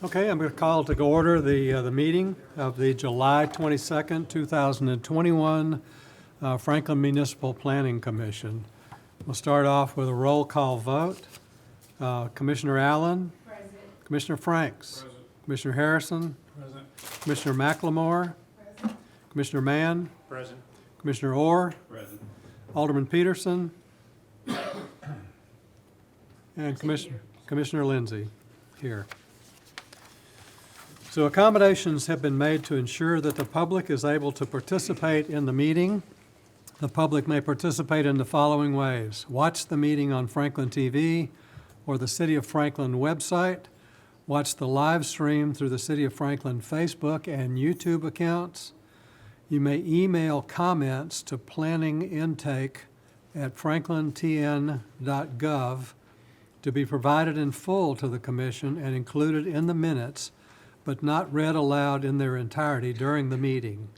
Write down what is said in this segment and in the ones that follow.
Okay, I'm going to call to order the meeting of the July 22nd, 2021 Franklin Municipal Planning Commission. We'll start off with a roll call vote. Commissioner Allen? Present. Commissioner Franks? Present. Commissioner Harrison? Present. Commissioner McLemore? Present. Commissioner Mann? Present. Commissioner Orr? Present. Alderman Peterson? And Commissioner Lindsay here. So accommodations have been made to ensure that the public is able to participate in the meeting. The public may participate in the following ways: watch the meeting on Franklin TV or the City of Franklin website, watch the live stream through the City of Franklin Facebook and YouTube accounts. You may email comments to planningintake@franklintn.gov to be provided in full to the commission and included in the minutes, but not read aloud in their entirety during the meeting.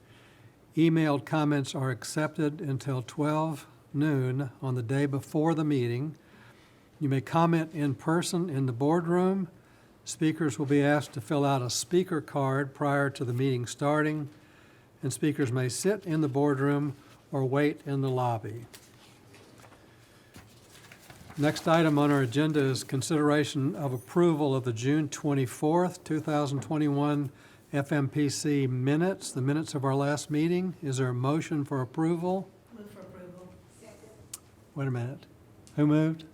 Emailed comments are accepted until 12 noon on the day before the meeting. You may comment in person in the boardroom. Speakers will be asked to fill out a speaker card prior to the meeting starting, and speakers may sit in the boardroom or wait in the lobby. Next item on our agenda is consideration of approval of the June 24th, 2021 FMPC minutes, the minutes of our last meeting. Is there a motion for approval? Move for approval. Second. Wait a minute. Who moved?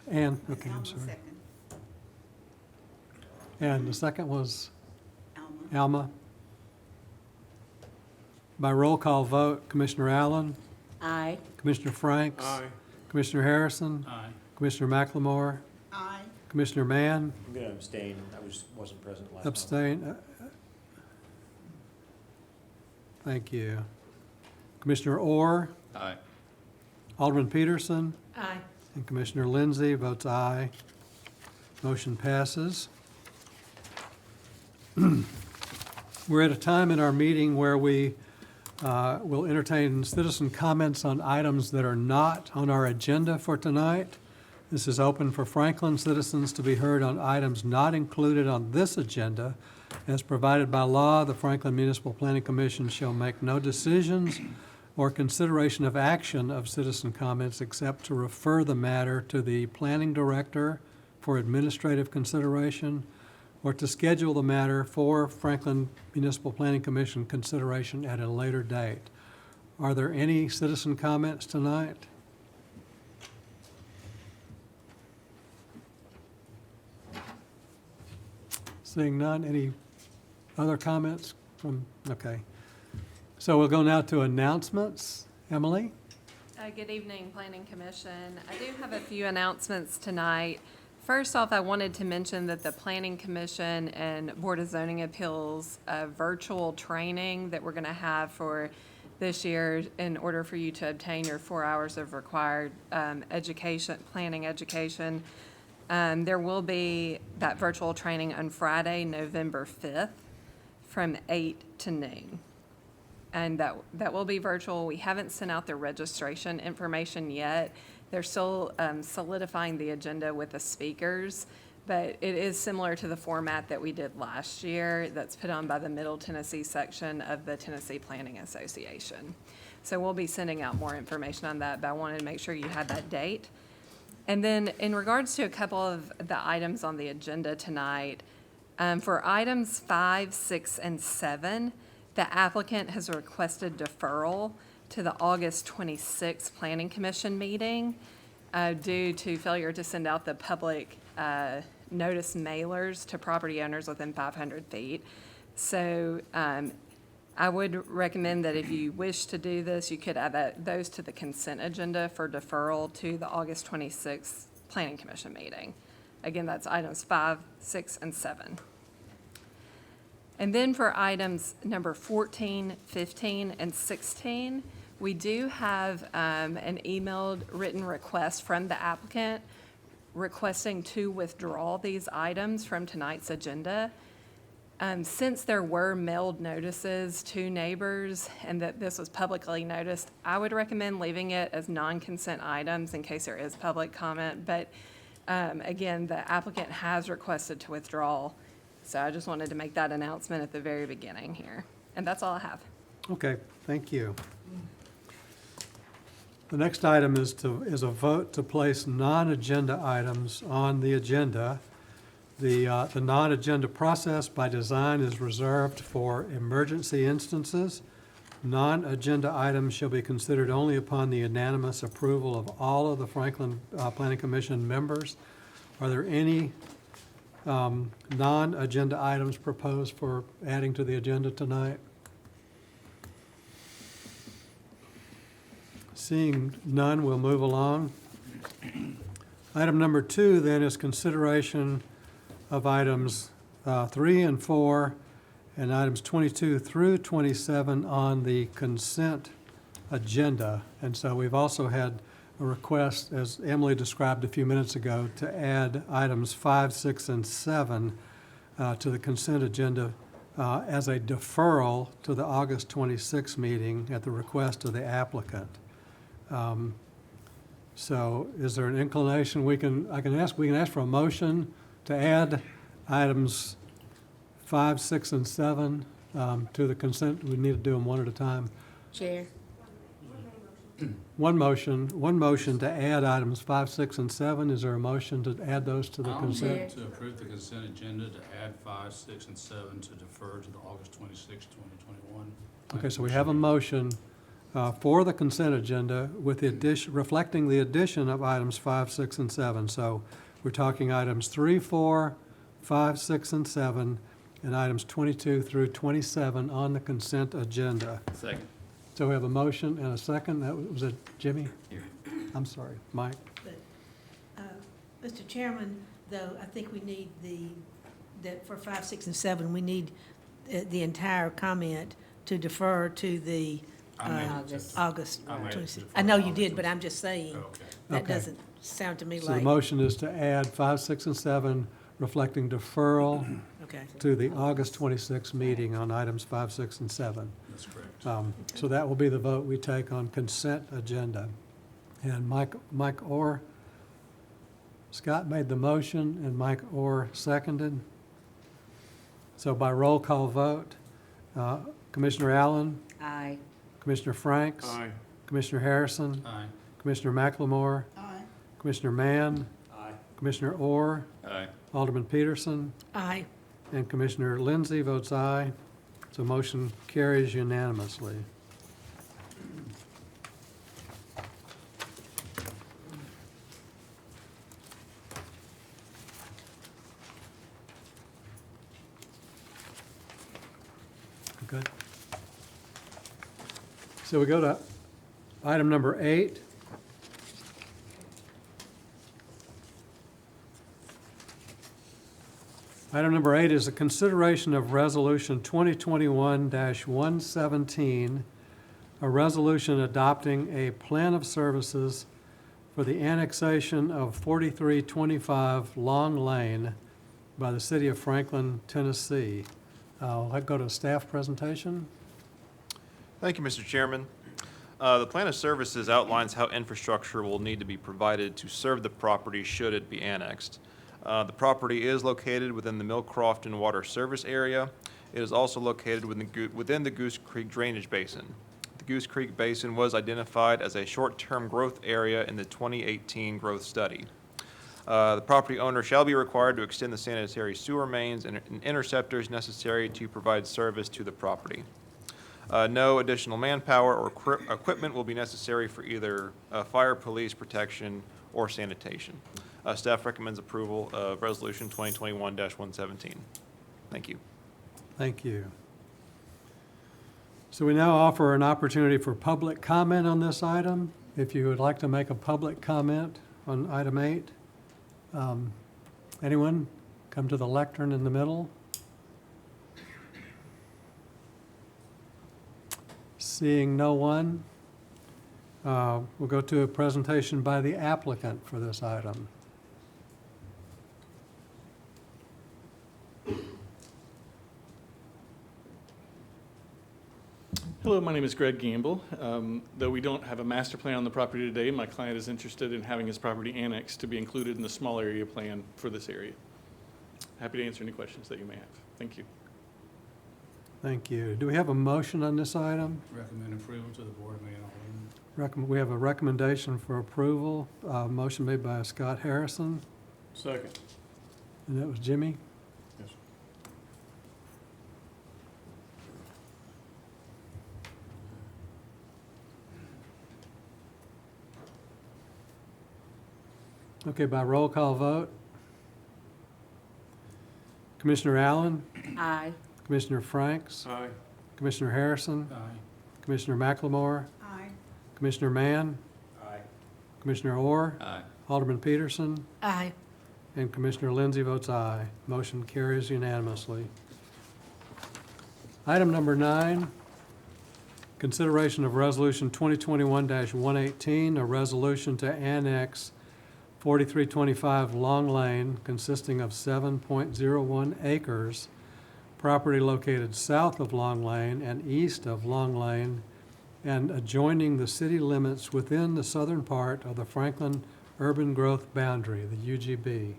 Ann, okay, I'm Alma sorry. second. And the second was Alma. Alma. By roll call vote, Commissioner Allen, Aye. Commissioner Franks, Aye. Commissioner Harrison, Aye. Commissioner McLemore, Aye. Commissioner Mann, I'm going to abstain. I wasn't present last time. abstain. Thank you. Commissioner Orr, Aye. Alderman Peterson, Aye. and Commissioner Lindsay votes aye. Motion passes. We're at a time in our meeting where we will entertain citizen comments on items that are not on our agenda for tonight. This is open for Franklin citizens to be heard on items not included on this agenda. As provided by law, the Franklin Municipal Planning Commission shall make no decisions or consideration of action of citizen comments except to refer the matter to the planning director for administrative consideration or to schedule the matter for Franklin Municipal Planning Commission consideration at a later date. Are there any citizen comments tonight? Seeing none, any other comments from, okay. So we'll go now to announcements. Emily? Good evening, Planning Commission. I do have a few announcements tonight. First off, I wanted to mention that the Planning Commission and Board of Zoning Appeals virtual training that we're going to have for this year in order for you to obtain your 4 hours of required planning education. There will be that virtual training on Friday, November 5th from 8 to noon. And that will be virtual. We haven't sent out the registration information yet. They're still solidifying the agenda with the speakers, but it is similar to the format that we did last year that's put on by the Middle Tennessee section of the Tennessee Planning Association. So we'll be sending out more information on that, but I wanted to make sure you had that date. And then in regards to a couple of the items on the agenda tonight, for items 5, 6, and 7, the applicant has requested deferral to the August 26th Planning Commission meeting due to failure to send out the public notice mailers to property owners within 500 feet. So I would recommend that if you wish to do this, you could add those to the consent agenda for deferral to the August 26th Planning Commission meeting. Again, that's items 5, 6, and 7. And then for items number 14, 15, and 16, we do have an emailed written request from the applicant requesting to withdraw these items from tonight's agenda. Since there were mailed notices to neighbors and that this was publicly noticed, I would recommend leaving it as non-consent items in case there is public comment. But Again, the applicant has requested to withdraw, so I just wanted to make that announcement at the very beginning here. And that's all I have. Okay, thank you. The next item is a vote to place non-agenda items on the agenda. The non-agenda process by design is reserved for emergency instances. Non-agenda items shall be considered only upon the unanimous approval of all of the Franklin Planning Commission members. Are there any non-agenda items proposed for adding to the agenda tonight? Seeing none, we'll move along. Item number 2 then is consideration of items 3 and 4 and items 22 through 27 on the consent agenda. And so we've also had a request, as Emily described a few minutes ago, to add items 5, 6, and 7 to the consent agenda as a deferral to the August 26th meeting at the request of the applicant. So is there an inclination, we can ask for a motion to add items 5, 6, and 7 to the consent? We need to do them one at a time. Chair. One motion to add items 5, 6, and 7. Is there a motion to add those to the I'll consent? move to approve the consent agenda to add 5, 6, and 7 to defer to the August 26, 2021. Okay, so we have a motion for the consent agenda with the addition, reflecting the addition of items 5, 6, and 7. So we're talking items 3, 4, 5, 6, and 7, and items 22 through 27 on the consent agenda. Second. So we have a motion and a second. Was it Jimmy? Here. I'm sorry, Mike. Mr. Chairman, though, I think we need that for 5, 6, and 7, we need the entire comment to defer to the I made it to- August I made it to 26th. defer I know to you August did, but I'm just saying, Okay. that Okay. doesn't sound to me So the like, motion is to add 5, 6, and 7, reflecting deferral okay. to the August 26th meeting on items 5, 6, and 7. That's correct. So that will be the vote we take on consent agenda. And Mike Orr, Scott made the motion and Mike Orr seconded. So by roll call vote, Commissioner Allen, Aye. Commissioner Franks, Commissioner Harrison, Aye. Commissioner McLemore, Aye. Commissioner Mann, Aye. Commissioner Orr, Aye. Alderman Peterson, Aye. and Commissioner Lindsay votes aye. So motion carries unanimously. Good. So we go to item number 8. Item number 8 is a consideration of Resolution 2021-117, a resolution adopting a plan of services for the annexation of 4325 Long Lane by the City of Franklin, Tennessee. I'll go to a staff presentation. Thank you, Mr. Chairman. The plan of services outlines how infrastructure will need to be provided to serve the property should it be annexed. The property is located within the Mill Crofton Water Service Area. It is also located within the Goose Creek Drainage Basin. The Goose Creek Basin was identified as a short-term growth area in the 2018 growth study. The property owner shall be required to extend the sanitary sewer mains and interceptors necessary to provide service to the property. No additional manpower or equipment will be necessary for either fire, police protection, or sanitation. Staff recommends approval of Resolution 2021-117. Thank you. Thank you. So we now offer an opportunity for public comment on this item. If you would like to make a public comment on item 8, anyone? Come to the lectern in the middle. Seeing no one, we'll go to a presentation by the applicant for this item. Hello, my name is Greg Gamble. Though we don't have a master plan on the property today, my client is interested in having his property annexed to be included in the small area plan for this area. Happy to answer any questions that you may have. Thank you. Thank you. Do we have a motion on this item? Recommend approval to the Board of Mayor and Aldermen. We have a recommendation for approval, motion made by Scott Harrison, Second. and that was Jimmy. Yes. Okay, by roll call vote. Commissioner Allen, Aye. Commissioner Franks, Aye. Commissioner Harrison, Aye. Commissioner McLemore, Aye. Commissioner Mann, Aye. Commissioner Orr, Aye. Alderman Peterson, Aye. and Commissioner Lindsey votes aye. Motion carries unanimously. Item number 9, consideration of Resolution 2021-118, a resolution to annex 4325 Long Lane consisting of 7.01 acres, property located south of Long Lane and east of Long Lane, and adjoining the city limits within the southern part of the Franklin Urban Growth Boundary, the UGB.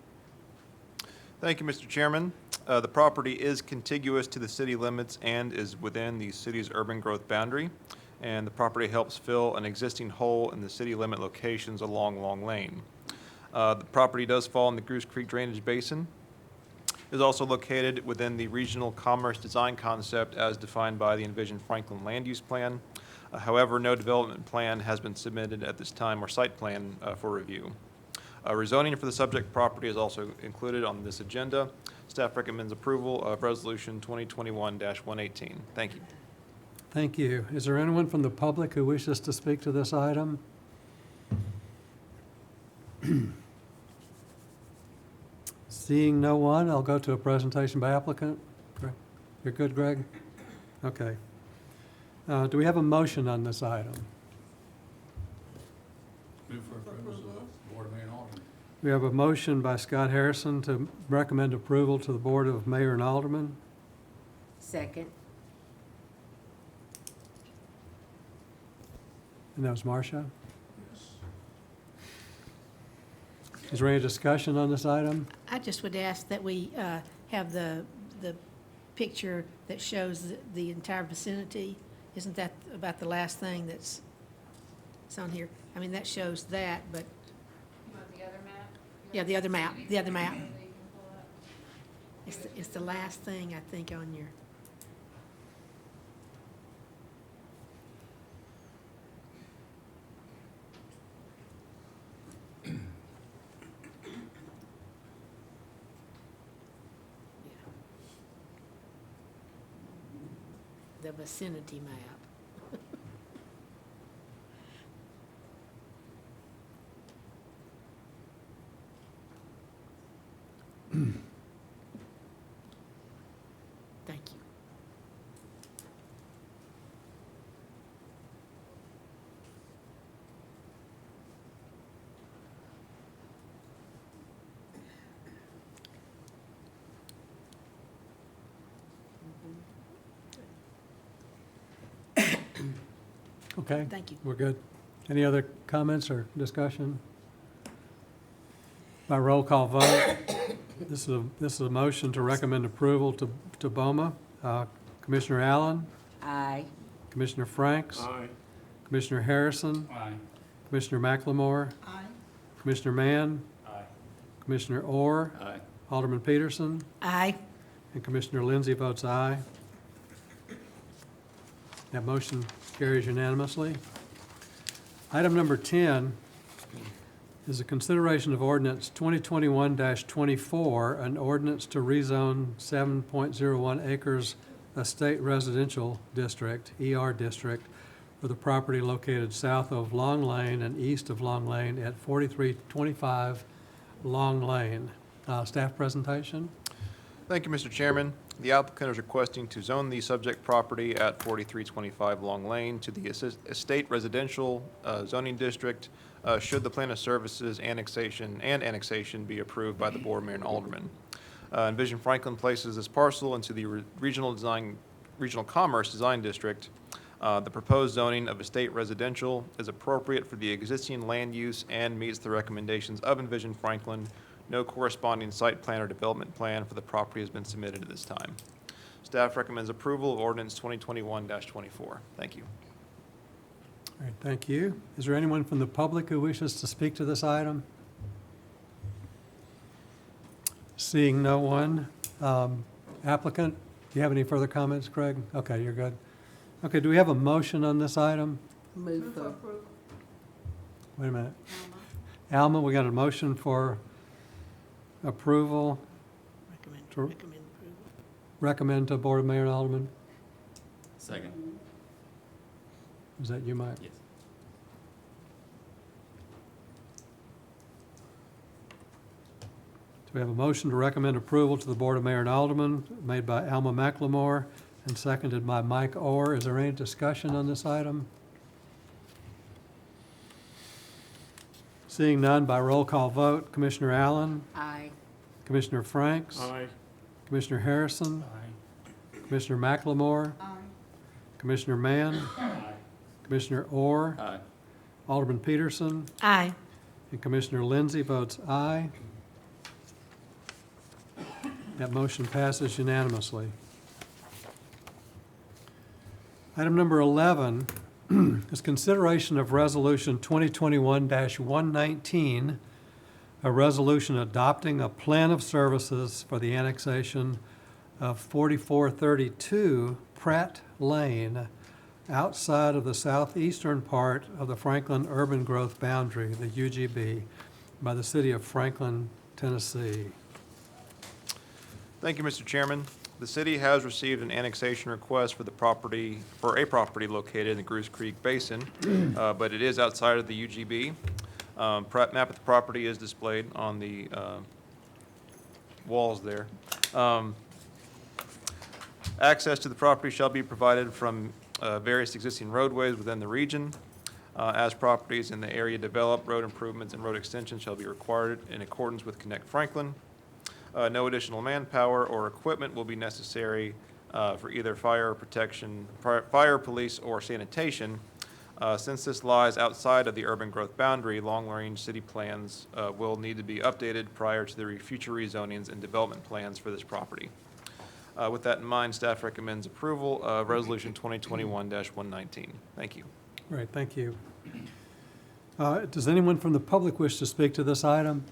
Thank you, Mr. Chairman. The property is contiguous to the city limits and is within the city's urban growth boundary, and the property helps fill an existing hole in the city limit locations along Long Lane. The property does fall in the Goose Creek Drainage Basin. It is also located within the regional commerce design concept as defined by the Envision Franklin Land Use Plan. However, no development plan has been submitted at this time or site plan for review. Rezoning for the subject property is also included on this agenda. Staff recommends approval of Resolution 2021-118. Thank you. Thank you. Is there anyone from the public who wishes to speak to this item? Seeing no one, I'll go to a presentation by applicant. Greg? You're good, Greg? Okay. Do we have a motion on this item? Move for approval to the Board of Mayor and Aldermen. We have a motion by Scott Harrison to recommend approval to the Board of Mayor and Aldermen. Second. And that was Marcia. Is there any discussion on this item? I just would ask that we have the picture that shows the entire vicinity. Isn't that about the last thing that's on here? I mean, that shows that, but, You want the other map? yeah, the other map. It's the last thing, I think, on your, the vicinity map. Thank you. Okay, Thank you. we're good. Any other comments or discussion? By roll call vote, this is a motion to recommend approval to BOMA. Commissioner Allen, Aye. Commissioner Franks, Commissioner Harrison, Aye. Commissioner McLemore, Aye. Commissioner Mann, Aye. Commissioner Orr, Aye. Alderman Peterson, Aye. and Commissioner Lindsey votes aye. That motion carries unanimously. Item number 10 is a consideration of ordinance 2021-24, an ordinance to rezone 7.01 acres estate residential district, ER district, for the property located south of Long Lane and east of Long Lane at 4325 Long Lane. Staff presentation? Thank you, Mr. Chairman. The applicant is requesting to zone the subject property at 4325 Long Lane to the estate residential zoning district should the plan of services annexation be approved by the Board of Mayor and Aldermen. Envision Franklin places this parcel into the regional commerce design district. The proposed zoning of estate residential is appropriate for the existing land use and meets the recommendations of Envision Franklin. No corresponding site plan or development plan for the property has been submitted at this time. Staff recommends approval of ordinance 2021-24. Thank you. All right, thank you. Is there anyone from the public who wishes to speak to this item? Seeing no one. Applicant, do you have any further comments, Craig? Okay, you're good. Okay, do we have a motion on this item? Move for Wait a minute. Alma, we got a motion for approval, Recommend approval. recommend to Board of Mayor and Alderman. Second. Is that you, Mike? Yes. So we have a motion to recommend approval to the Board of Mayor and Alderman, made by Alma McLemore and seconded by Mike Orr. Is there any discussion on this item? Seeing none, by roll call vote, Commissioner Allen, aye. Commissioner Franks, Commissioner Harrison, Commissioner McLemore, Commissioner Mann, Commissioner Orr, Aye. Alderman Peterson, Aye. and Commissioner Lindsey votes aye. That motion passes unanimously. Item number 11 is consideration of Resolution 2021-119, a resolution adopting a plan of services for the annexation of 4432 Pratt Lane outside of the southeastern part of the Franklin Urban Growth Boundary, the UGB, by the city of Franklin, Tennessee. Thank you, Mr. Chairman. The city has received an annexation request for a property located in the Goose Creek Basin, but it is outside of the UGB. Map of the property is displayed on the walls there. Access to the property shall be provided from various existing roadways within the region. As properties in the area develop, road improvements and road extensions shall be required in accordance with Connect Franklin. No additional manpower or equipment will be necessary for either fire protection, fire, police, or sanitation. Since this lies outside of the urban growth boundary, long-range city plans will need to be updated prior to the future rezonings and development plans for this property. With that in mind, staff recommends approval of Resolution 2021-119. Thank you. Great, thank you. Does anyone from the public wish to speak to this item?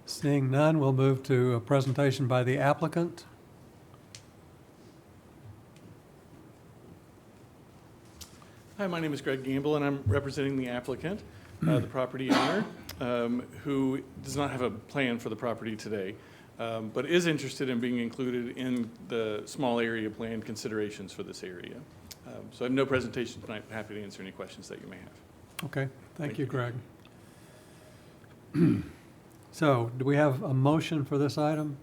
Seeing none, we'll move to a presentation by the applicant. Hi, my name is Greg Gamble, and I'm representing the applicant, the property owner, who does not have a plan for the property today, but is interested in being included in the small area plan considerations for this area. So I have no presentation tonight, but happy to answer any questions that you may have. Okay, thank you, Greg. So, do we have a motion for this item?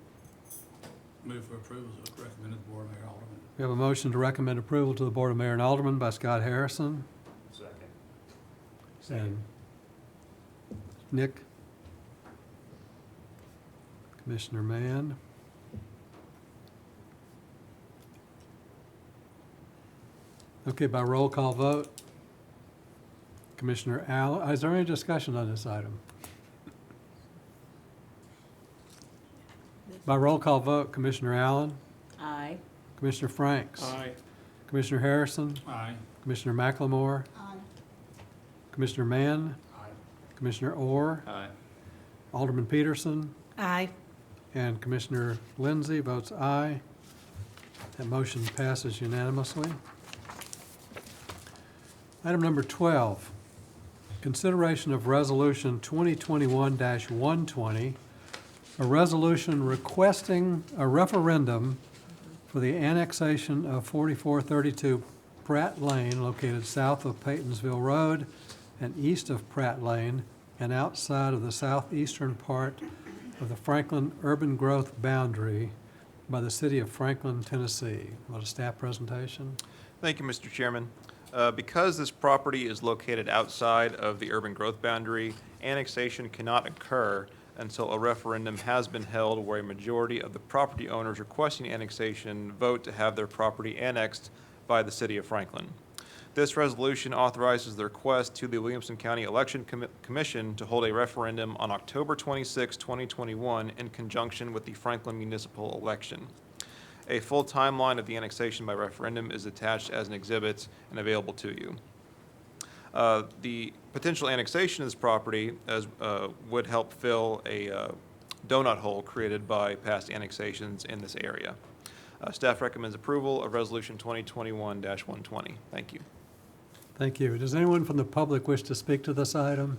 Move for approval as recommended to the Board of Mayor and Alderman. We have a motion to recommend approval to the Board of Mayor and Alderman by Scott Harrison Second. and Nick. Commissioner Mann. Okay, by roll call vote, Commissioner Allen, is there any discussion on this item? By roll call vote, Commissioner Allen, Aye. Commissioner Franks, Aye. Commissioner Harrison, Aye. Commissioner McLemore, Commissioner Mann, Commissioner Orr, Aye. Alderman Peterson, Aye. and Commissioner Lindsey votes aye. That motion passes unanimously. Item number 12, consideration of Resolution 2021-120, a resolution requesting a referendum for the annexation of 4432 Pratt Lane, located south of Paytonsville Road and east of Pratt Lane and outside of the southeastern part of the Franklin Urban Growth Boundary by the city of Franklin, Tennessee. Want a staff presentation? Thank you, Mr. Chairman. Because this property is located outside of the urban growth boundary, annexation cannot occur until a referendum has been held where a majority of the property owners requesting annexation vote to have their property annexed by the city of Franklin. This resolution authorizes the request to the Williamson County Election Commission to hold a referendum on October 26, 2021, in conjunction with the Franklin municipal election. A full timeline of the annexation by referendum is attached as an exhibit and available to you. The potential annexation of this property would help fill a donut hole created by past annexations in this area. Staff recommends approval of Resolution 2021-120. Thank you. Thank you. Does anyone from the public wish to speak to this item?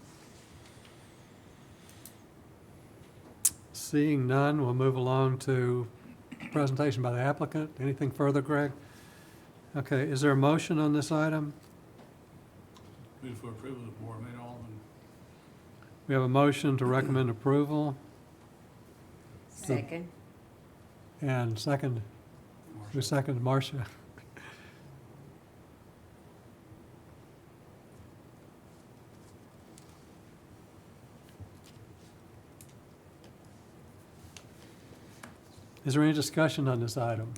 Seeing none, we'll move along to presentation by the applicant. Anything further, Greg? Okay, is there a motion on this item? Move for approval of the Board of Mayor and Alderman. We have a motion to recommend approval, Second. and second, who seconded? Marcia. Is there any discussion on this item?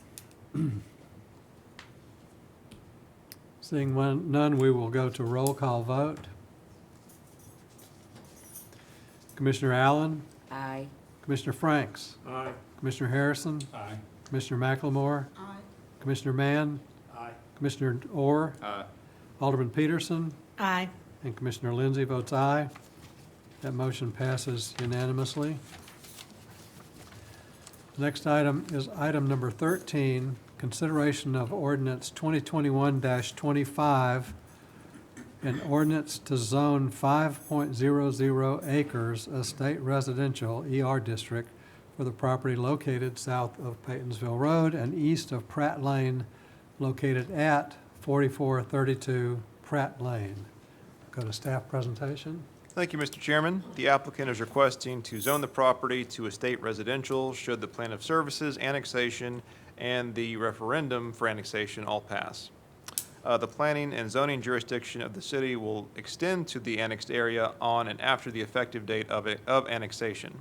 Seeing none, we will go to roll call vote. Commissioner Allen? Aye. Commissioner Franks? Aye. Commissioner Harrison? Aye. Commissioner McLemore? Aye. Commissioner Mann? Aye. Commissioner Orr? Aye. Alderman Peterson? Aye. And Commissioner Lindsey votes aye. That motion passes unanimously. The next item is item number 13, consideration of ordinance 2021-25, an ordinance to zone 5.00 acres estate residential ER district for the property located south of Paytonsville Road and east of Pratt Lane, located at 4432 Pratt Lane. Go to staff presentation. Thank you, Mr. Chairman. The applicant is requesting to zone the property to estate residential should the plan of services, annexation, and the referendum for annexation all pass. The planning and zoning jurisdiction of the city will extend to the annexed area on and after the effective date of annexation.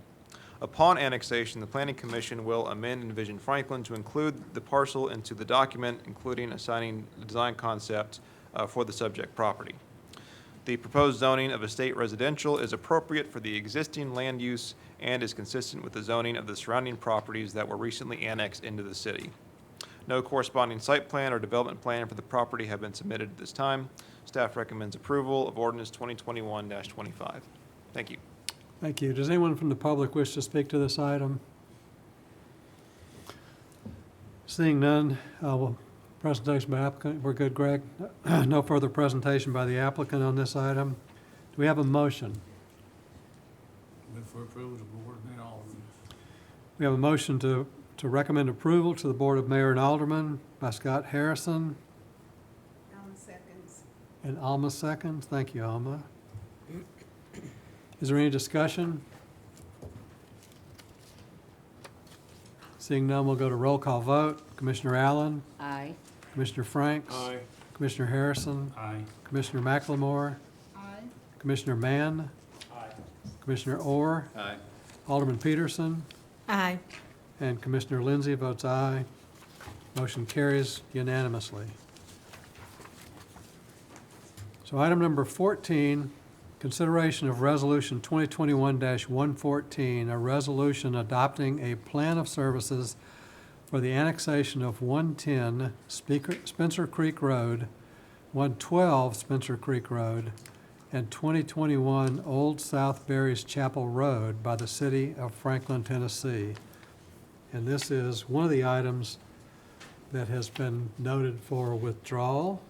Upon annexation, the Planning Commission will amend Envision Franklin to include the parcel into the document, including assigning the design concept for the subject property. The proposed zoning of estate residential is appropriate for the existing land use and is consistent with the zoning of the surrounding properties that were recently annexed into the city. No corresponding site plan or development plan for the property have been submitted at this time. Staff recommends approval of ordinance 2021-25. Thank you. Thank you. Does anyone from the public wish to speak to this item? Seeing none, presentation by applicant. We're good, Greg? No further presentation by the applicant on this item. Do we have a motion? Move for approval of the Board of Mayor and Alderman. We have a motion to recommend approval to the Board of Mayor and Aldermen by Scott Harrison. Alma seconds. And Alma seconds. Thank you, Alma. Is there any discussion? Seeing none, we'll go to roll call vote. Commissioner Allen? Aye. Commissioner Franks? Aye. Commissioner Harrison? Aye. Commissioner McLemore? Aye. Commissioner Mann? Aye. Commissioner Orr? Aye. Alderman Peterson? Aye. And Commissioner Lindsey votes aye. Motion carries unanimously. So item number 14, consideration of Resolution 2021-114, a resolution adopting a plan of services for the annexation of 110 Spencer Creek Road, 112 Spencer Creek Road, and 2021 Old South Berries Chapel Road by the city of Franklin, Tennessee. And this is one of the items that has been noted for withdrawal.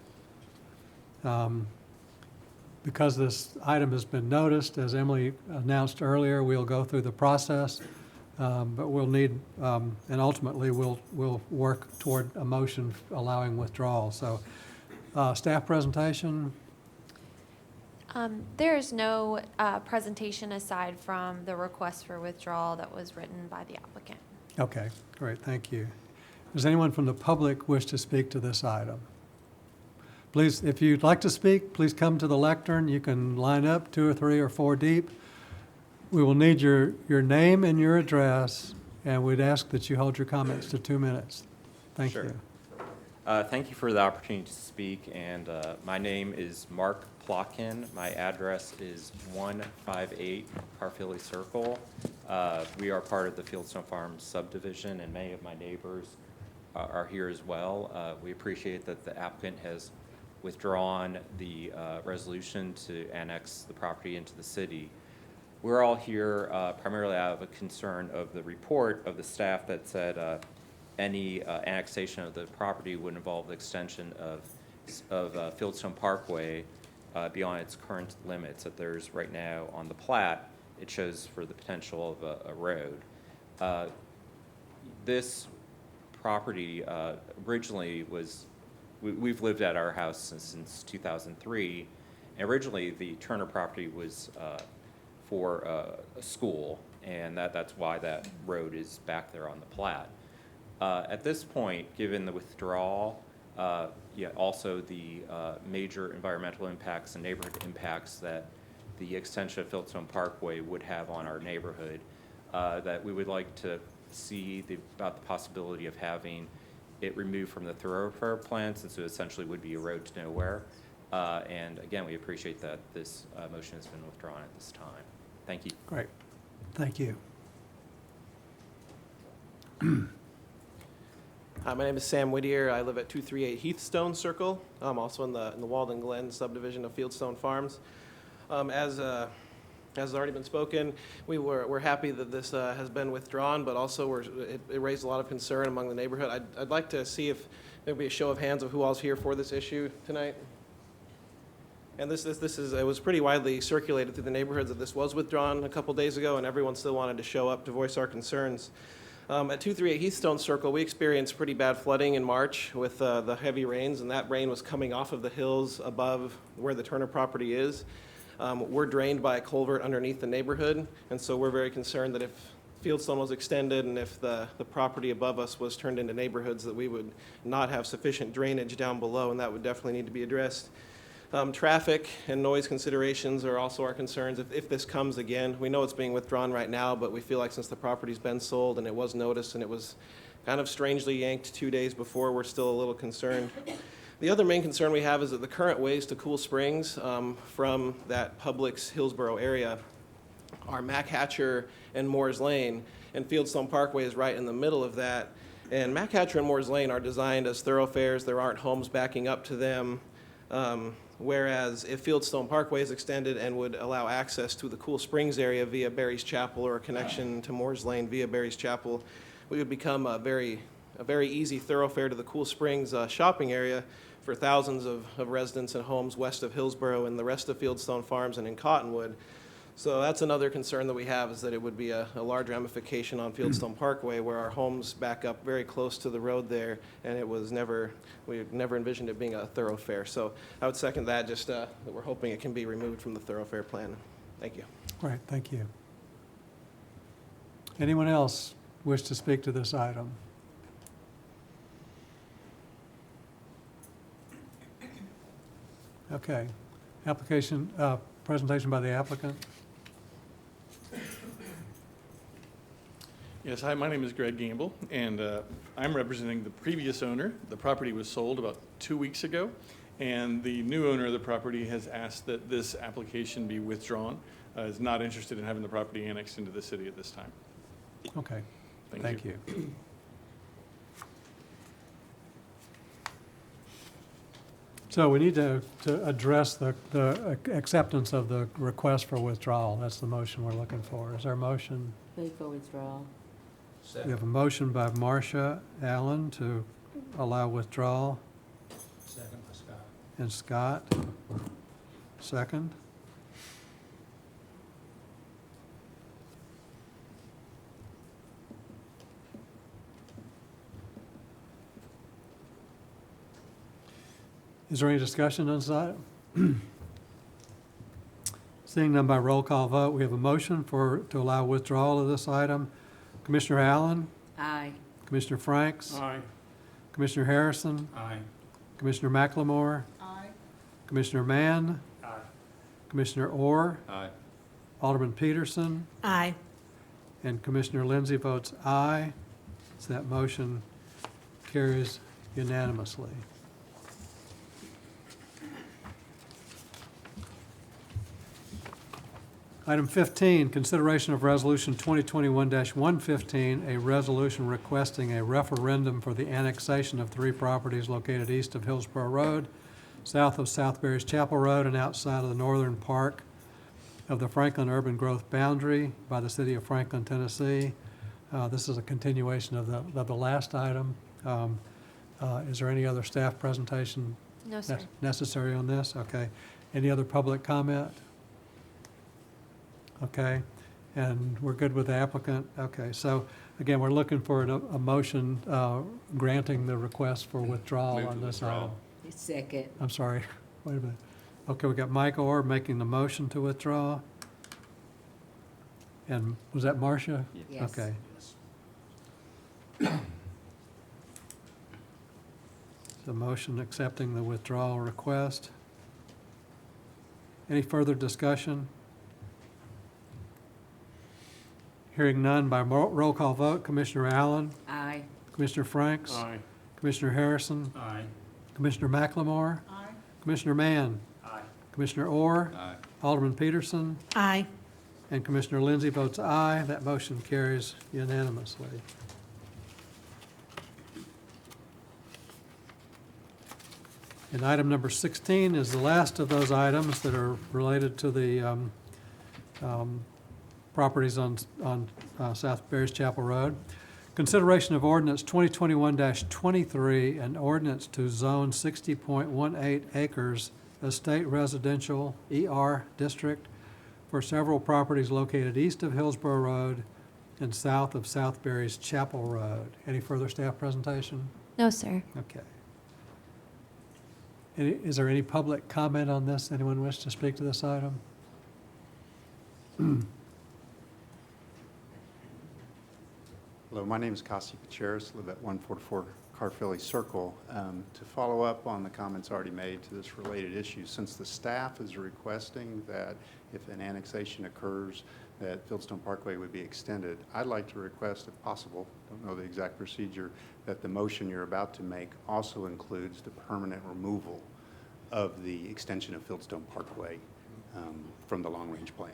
Because this item has been noticed, as Emily announced earlier, we'll go through the process, but we'll need, and ultimately we'll work toward a motion allowing withdrawal. So, staff presentation. There is no presentation aside from the request for withdrawal that was written by the applicant. Okay, great, thank you. Does anyone from the public wish to speak to this item? Please, if you'd like to speak, please come to the lectern. You can line up 2 or 3 or 4 deep. We will need your name and your address, and we'd ask that you hold your comments to 2 minutes. Thank Sure. you. Thank you for the opportunity to speak, and my name is Mark Plotkin. My address is 158 Carfilly Circle. We are part of the Fieldstone Farms subdivision, and many of my neighbors are here as well. We appreciate that the applicant has withdrawn the resolution to annex the property into the city. We're all here primarily out of a concern of the report of the staff that said any annexation of the property would involve the extension of Fieldstone Parkway beyond its current limits that there's right now on the plat. It shows for the potential of a road. This property originally was, we've lived at our house since 2003. And originally, the Turner property was for a school, and that's why that road is back there on the plat. At this point, given the withdrawal, also the major environmental impacts and neighborhood impacts that the extension of Fieldstone Parkway would have on our neighborhood, that we would like to see about the possibility of having it removed from the thoroughfare plan, since it essentially would be a road to nowhere. And again, we appreciate that this motion has been withdrawn at this time. Thank you. Great. Thank you. Hi, my name is Sam Whittier. I live at 238 Heathstone Circle. I'm also in the Walden Glen subdivision of Fieldstone Farms. As has already been spoken, we're happy that this has been withdrawn, but also it raised a lot of concern among the neighborhood. I'd like to see if there'd be a show of hands of who all's here for this issue tonight. And it was pretty widely circulated through the neighborhoods that this was withdrawn a couple days ago, and everyone still wanted to show up to voice our concerns. At 238 Heathstone Circle, we experienced pretty bad flooding in March with the heavy rains, and that rain was coming off of the hills above where the Turner property is. We're drained by a culvert underneath the neighborhood, and so we're very concerned that if Fieldstone was extended and if the property above us was turned into neighborhoods, that we would not have sufficient drainage down below, and that would definitely need to be addressed. Traffic and noise considerations are also our concerns if this comes again. We know it's being withdrawn right now, but we feel like since the property's been sold and it was noticed and it was kind of strangely yanked 2 days before, we're still a little concerned. The other main concern we have is that the current ways to Cool Springs from that Publix Hillsborough area are Mac Hatcher and Moore's Lane, and Fieldstone Parkway is right in the middle of that. And Mac Hatcher and Moore's Lane are designed as thoroughfares. There aren't homes backing up to them. Whereas if Fieldstone Parkway is extended and would allow access to the Cool Springs area via Barry's Chapel or a connection to Moore's Lane via Barry's Chapel, we would become a very easy thoroughfare to the Cool Springs shopping area for thousands of residents and homes west of Hillsborough and the rest of Fieldstone Farms and in Cottonwood. So that's another concern that we have, is that it would be a large ramification on Fieldstone Parkway where our homes back up very close to the road there, and we never envisioned it being a thoroughfare. So I would second that, just that we're hoping it can be removed from the thoroughfare plan. Thank you. Great, thank you. Anyone else wish to speak to this item? Okay. Presentation by the applicant. Yes, hi, my name is Greg Gamble, and I'm representing the previous owner. The property was sold about 2 weeks ago, and the new owner of the property has asked that this application be withdrawn, is not interested in having the property annexed into the city at this time. Okay, thank you. So we need to address the acceptance of the request for withdrawal. That's the motion we're looking for. Is there a motion? Move for withdrawal. We have a motion by Marcia Allen to allow withdrawal, Second by Scott. and Scott, second. Is there any discussion on this item? Seeing none by roll call vote, we have a motion to allow withdrawal of this item. Commissioner Allen, Aye. Commissioner Franks, Aye. Commissioner Harrison, Aye. Commissioner McLemore, Aye. Commissioner Mann, Aye. Commissioner Orr, Aye. Alderman Peterson, Aye. and Commissioner Lindsey votes aye. So that motion carries unanimously. Item 15, consideration of Resolution 2021-115, a resolution requesting a referendum for the annexation of 3 properties located east of Hillsborough Road, south of South Berry's Chapel Road, and outside of the northern part of the Franklin urban growth boundary by the city of Franklin, Tennessee. This is a continuation of the last item. Is there any other staff presentation No, sir. necessary on this? Okay. Any other public comment? Okay. And we're good with the applicant? Okay. So again, we're looking for a motion granting the request for withdrawal Move to on this withdraw. item. Second. I'm sorry. Wait a minute. Okay, we got Mike Orr making the motion to withdraw. And was that Marcia? Yes. Okay. Yes. The motion accepting the withdrawal request. Any further discussion? Hearing none by roll call vote, Commissioner Allen, Aye. Commissioner Franks, Aye. Commissioner Harrison, Aye. Commissioner McLemore, Commissioner Mann, Aye. Commissioner Orr, Aye. Alderman Peterson, Aye. and Commissioner Lindsey votes aye. That motion carries unanimously. And item number 16 is the last of those items that are related to the properties on South Berry's Chapel Road. Consideration of ordinance 2021-23, an ordinance to zone 60.18 acres estate residential ER district for several properties located east of Hillsborough Road and south of South Berry's Chapel Road. Any further staff presentation? No, sir. Okay. Is there any public comment on this? Anyone wish to speak to this item? Hello, my name is Kasi Pacheris, live at 144 Carfilly Circle. To follow up on the comments already made to this related issue, since the staff is requesting that if an annexation occurs, that Fieldstone Parkway would be extended, I'd like to request, if possible, don't know the exact procedure, that the motion you're about to make also includes the permanent removal of the extension of Fieldstone Parkway from the long-range plan.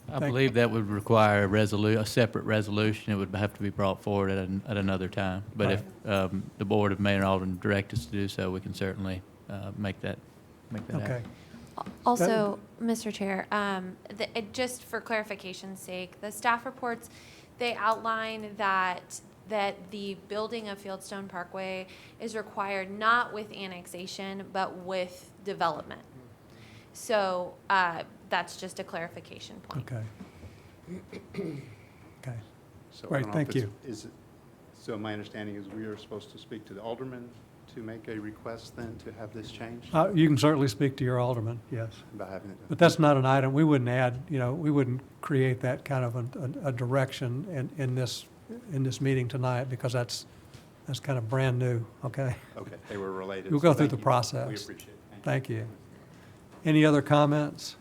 I Thank believe that would require a separate resolution. It would have to be brought forward at another time. But if the Board of Mayor and Alderman direct us to do so, we can certainly make that happen. Okay. Also, Mr. Chair, just for clarification's sake, the staff reports, they outline that the building of Fieldstone Parkway is required not with annexation, but with development. So that's just a clarification point. Okay. Okay. So I Great, don't know if thank it's- you. So my understanding is we are supposed to speak to the alderman to make a request then to have this changed? You can certainly speak to your alderman, yes. About having it, But that's not an item, we wouldn't add, we wouldn't create that kind of a direction in this meeting tonight, because that's kind of brand new, okay? okay, they were related. We'll so go through thank the you. process. We appreciate it. Thank you. Any other comments?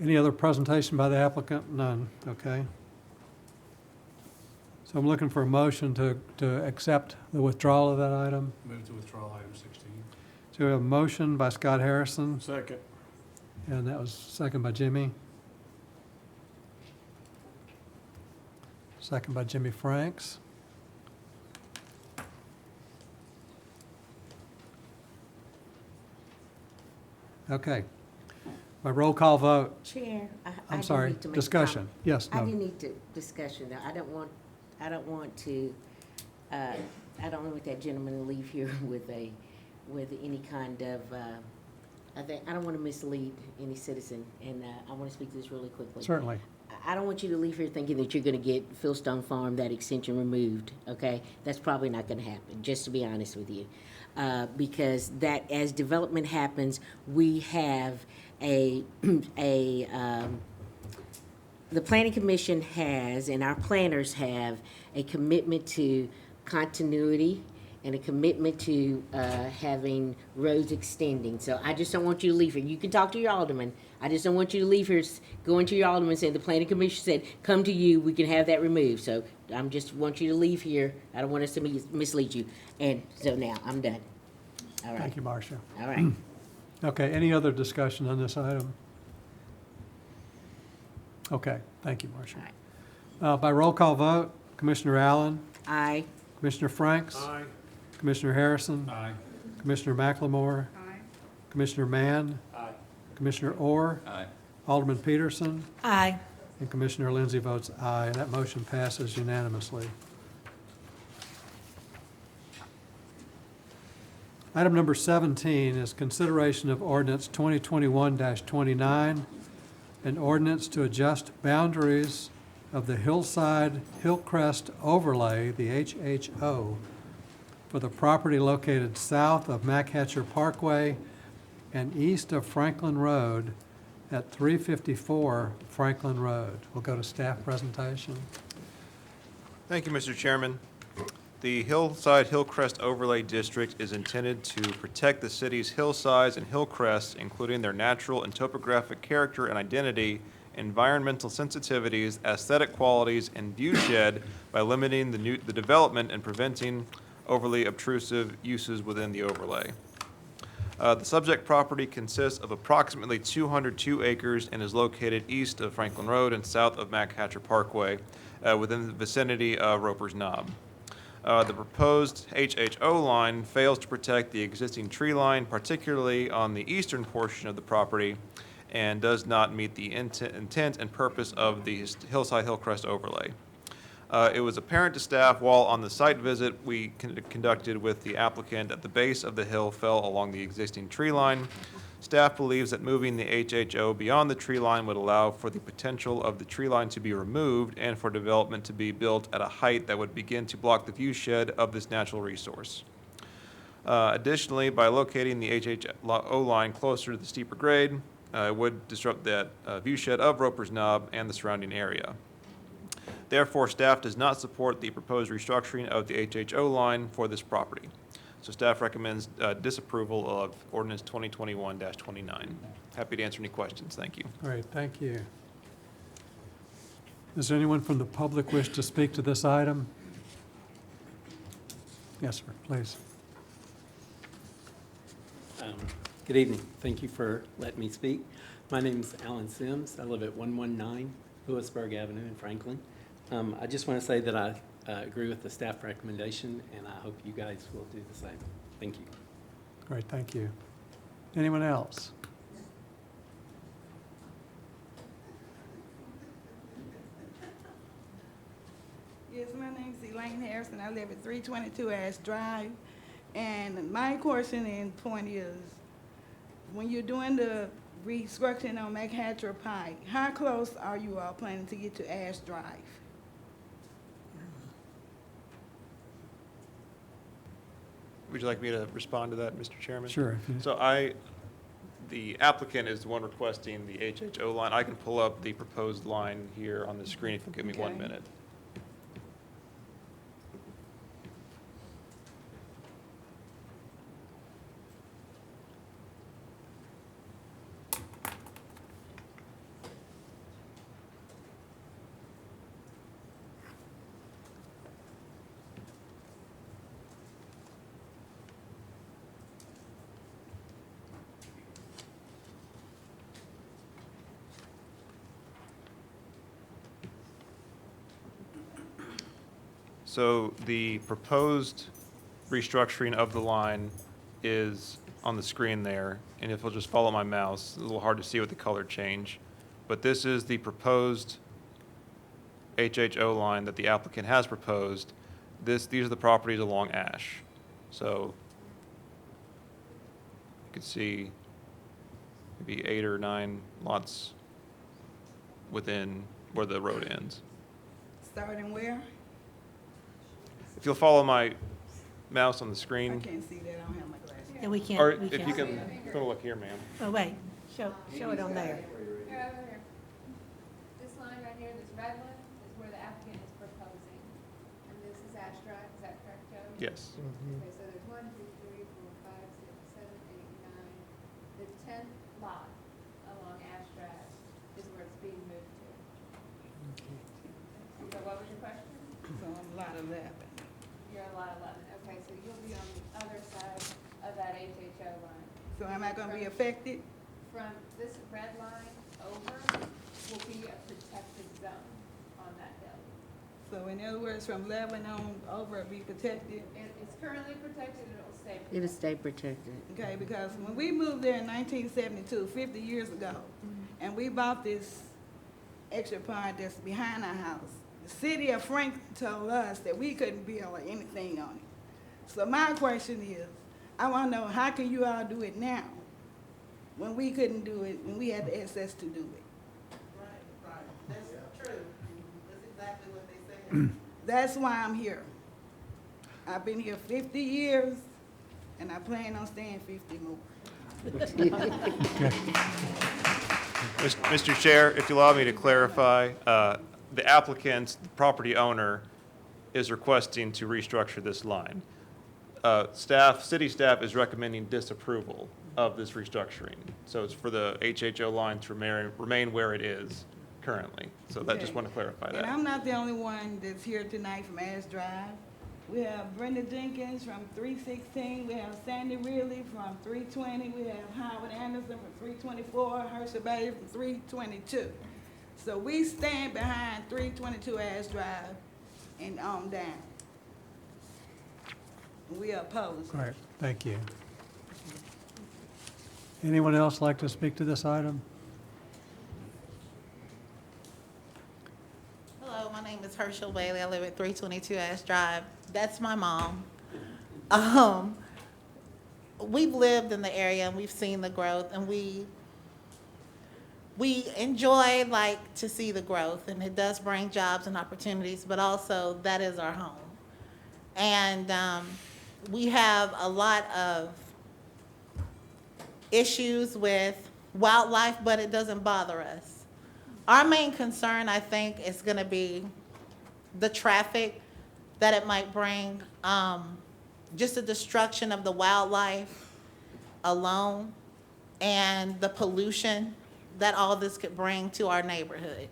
Any other presentation by the applicant? None, okay. So I'm looking for a motion to accept the withdrawal of that item. Move to withdraw item 16. So we have a motion by Scott Harrison, Second. and that was second by Jimmy. Second by Jimmy Franks. Okay. By roll call vote, Chair, I I'm do sorry, need to make a discussion. Yes, I do no. need to discussion though. I don't want that gentleman to leave here with any kind of, I don't want to mislead any citizen, and I want to speak to this really quickly. Certainly. I don't want you to leave here thinking that you're going to get Fieldstone Farm, that extension removed, okay? That's probably not going to happen, just to be honest with you. Because that, as development happens, we have the Planning Commission has, and our planners have, a commitment to continuity and a commitment to having roads extending. So I just don't want you to leave here. You can talk to your alderman. I just don't want you to leave here going to your alderman saying the planning commission said, come to you, we can have that removed. So I'm just want you to leave here. I don't want us to mislead you. And so now I'm done. All right. Thank you, Marcia. All right. Okay, any other discussion on this item? Okay, thank you, Marcia. All right. By roll call vote, Commissioner Allen, Aye. Commissioner Franks. Aye. Commissioner Harrison. Aye. Commissioner McLemore. Commissioner Mann. Aye. Commissioner Orr. Aye. Alderman Peterson. Aye. And Commissioner Lindsey votes aye, and that motion passes unanimously. Item number 17 is consideration of ordinance 2021-29, an ordinance to adjust boundaries of the Hillside Hillcrest Overlay, the HHO, for the property located south of Machatcher Parkway and east of Franklin Road at 354 Franklin Road. We'll go to staff presentation. Thank you, Mr. Chairman. The Hillside Hillcrest Overlay District is intended to protect the city's hillsides and hillcrests, including their natural and topographic character and identity, environmental sensitivities, aesthetic qualities, and viewshed by limiting the development and preventing overly obtrusive uses within the overlay. The subject property consists of approximately 202 acres and is located east of Franklin Road and south of Machatcher Parkway, within the vicinity of Roper's Knob. The proposed HHO line fails to protect the existing tree line, particularly on the eastern portion of the property, and does not meet the intent and purpose of the Hillside Hillcrest Overlay. It was apparent to staff while on the site visit we conducted with the applicant that the base of the hill fell along the existing tree line. Staff believes that moving the HHO beyond the tree line would allow for the potential of the tree line to be removed and for development to be built at a height that would begin to block the viewshed of this natural resource. Additionally, by locating the HHO line closer to the steeper grade, it would disrupt that viewshed of Roper's Knob and the surrounding area. Therefore, staff does not support the proposed restructuring of the HHO line for this property. So staff recommends disapproval of ordinance 2021-29. Happy to answer any questions. Thank you. Great, thank you. Is there anyone from the public wish to speak to this item? Yes, sir, please. Good evening. Thank you for letting me speak. My name is Alan Sims. I live at 119 Lewisburg Avenue in Franklin. I just want to say that I agree with the staff recommendation, and I hope you guys will do the same. Thank you. Great, thank you. Anyone else? Yes, my name is Elaine Harrison. I live at 322 Ash Drive. And my question and point is, when you're doing the restructuring on Machatcher Pike, how close are you all planning to get to Ash Drive? Would you like me to respond to that, Mr. Chairman? Sure. So the applicant is the one requesting the HHO line. I can pull up the proposed line here on the screen if you'll give me 1 Okay. minute. So the proposed restructuring of the line is on the screen there, and if you'll just follow my mouse, it's a little hard to see with the color change, but this is the proposed HHO line that the applicant has proposed. These are the properties along Ash. So you can see maybe 8 or 9 lots within where the road ends. Starting where? If you'll follow my mouse on the I screen, can't see that. I don't have my glasses. Yeah, we can't. or we if you can't. can, go look here, ma'am. Oh, wait, show it on there. This line right here, this red one, is where the applicant is proposing to this is Ash Drive, is that correct, Joe? Yes. Okay, so there's 1, 2, 3, 4, 5, 6, 7, 8, 9. The 10th lot along Ash Drive is where it's being moved to. So what was your question? So I'm lot 11. You're on lot 11. Okay, so you'll be on the other side of that HHO line. So am I gonna be affected? From this red line over will be a protected zone on that hill. So in other words, from 11 on over, it'll be protected? It's currently protected and it'll stay protected. It'll stay protected. Okay, because when we moved there in 1972, 50 years ago, and we bought this extra part that's behind our house, the city of Franklin told us that we couldn't build anything on it. So my question is, I want to know, how can you all do it now when we couldn't do it, when we had the access to do it? Right. That's true. That's exactly what they said. That's why I'm here. I've been here 50 years, and I plan on staying 50 more. Mr. Chair, if you allow me to clarify, the applicant, the property owner, is requesting to restructure this line. City staff is recommending disapproval of this restructuring. So it's for the HHO line to remain where it is currently. So that, just want to clarify And that. I'm not the only one that's here tonight from Ash Drive. We have Brenda Jenkins from 316, we have Sandy Reilly from 320, we have Howard Anderson from 324, Herschel Bay from 322. So we stand behind 322 Ash Drive and on down. We oppose. All right, thank you. Anyone else like to speak to this item? Hello, my name is Herschel Bailey. I live at 322 Ash Drive. That's my mom. We've lived in the area and we've seen the growth, and we enjoy to see the growth, and it does bring jobs and opportunities, but also that is our home. And we have a lot of issues with wildlife, but it doesn't bother us. Our main concern, I think, is going to be the traffic that it might bring, just the destruction of the wildlife alone, and the pollution that all this could bring to our neighborhood.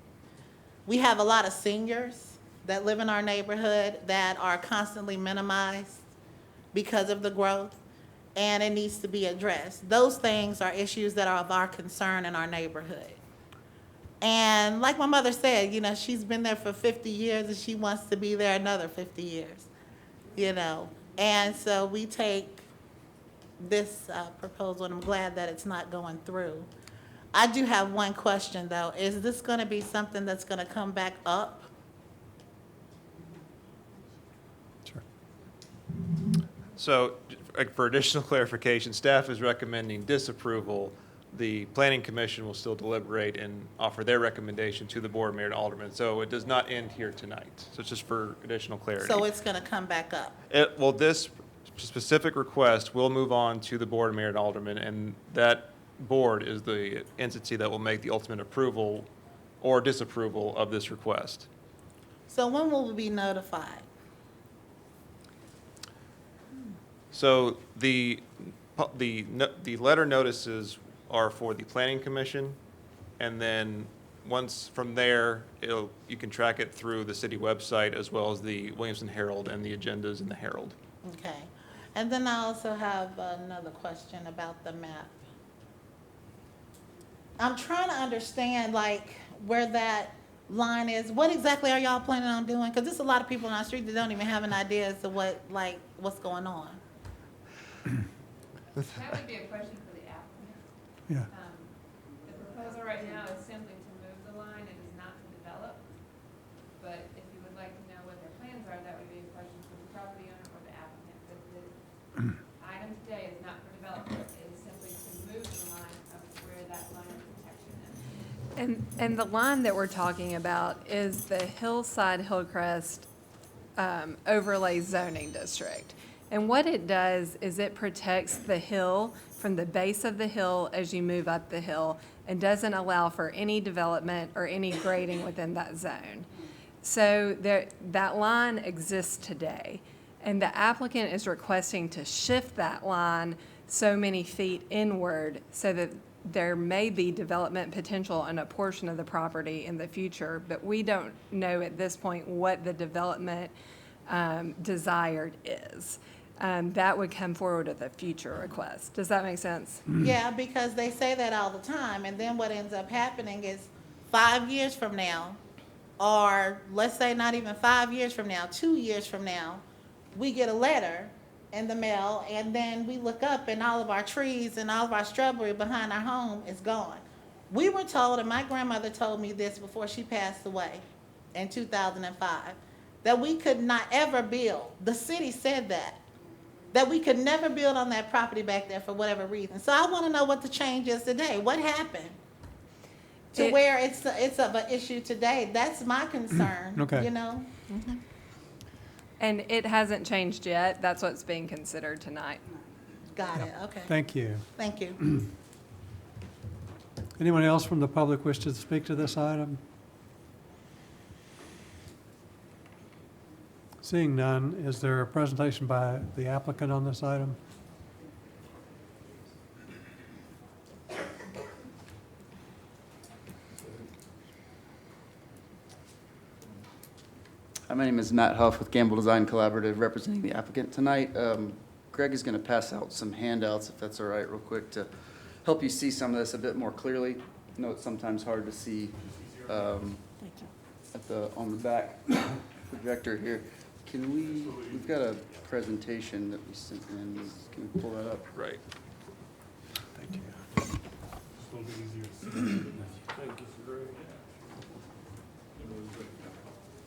We have a lot of seniors that live in our neighborhood that are constantly minimized because of the growth, and it needs to be addressed. Those things are issues that are of our concern in our neighborhood. And like my mother said, she's been there for 50 years and she wants to be there another 50 years, And so we take this proposal, and I'm glad that it's not going through. I do have one question, though. Is this going to be something that's going to come back up? Sure. So for additional clarification, staff is recommending disapproval. The planning commission will still deliberate and offer their recommendation to the board, mayor, and alderman. So it does not end here tonight. So it's just for additional clarity. So it's going to come back up? Well, this specific request will move on to the board, mayor, and alderman, and that board is the entity that will make the ultimate approval or disapproval of this request. So when will we be notified? So the letter notices are for the planning commission, and then once from there, you can track it through the city website as well as the Williamson Herald and the agendas in the Herald. Okay. And then I also have another question about the map. I'm trying to understand where that line is. What exactly are y'all planning on doing? Because there's a lot of people on our street that don't even have an idea as to what's going on. That would be a question for the applicant. Yeah. The proposal right now is simply to move the line, it is not to develop. But if you would like to know what their plans are, that would be a question for the property owner or the applicant. But the item today is not for development, it is simply to move the line of where that line of protection is. And the line that we're talking about is the Hillside Hillcrest overlay zoning district. And what it does is it protects the hill from the base of the hill as you move up the hill, and doesn't allow for any development or any grading within that zone. So that line exists today, and the applicant is requesting to shift that line so many feet inward so that there may be development potential on a portion of the property in the future, but we don't know at this point what the development desired is. That would come forward with a future request. Does that make sense? Yeah, because they say that all the time, and then what ends up happening is 5 years from now, or let's say not even 5 years from now, 2 years from now, we get a letter in the mail, and then we look up and all of our trees and all of our shrubbery behind our home is gone. We were told, and my grandmother told me this before she passed away in 2005, that we could not ever build. The city said that we could never build on that property back there for whatever reason. So I want to know what the change is today. What happened to where it's of an issue today? That's my concern, Okay. you know? And it hasn't changed yet. That's what's being considered tonight. Got it, okay. Thank you. Thank you. Anyone else from the public wish to speak to this item? Seeing none, is there a presentation by the applicant on this item? Hi, my name is Matt Huff with Gamble Design Collaborative, representing the applicant tonight. Greg is going to pass out some handouts, if that's all right, real quick, to help you see some of this a bit more clearly. I know it's sometimes hard to see on the back projector here. We've got a presentation that we sent in. Can we pull that up? Right. Thank you.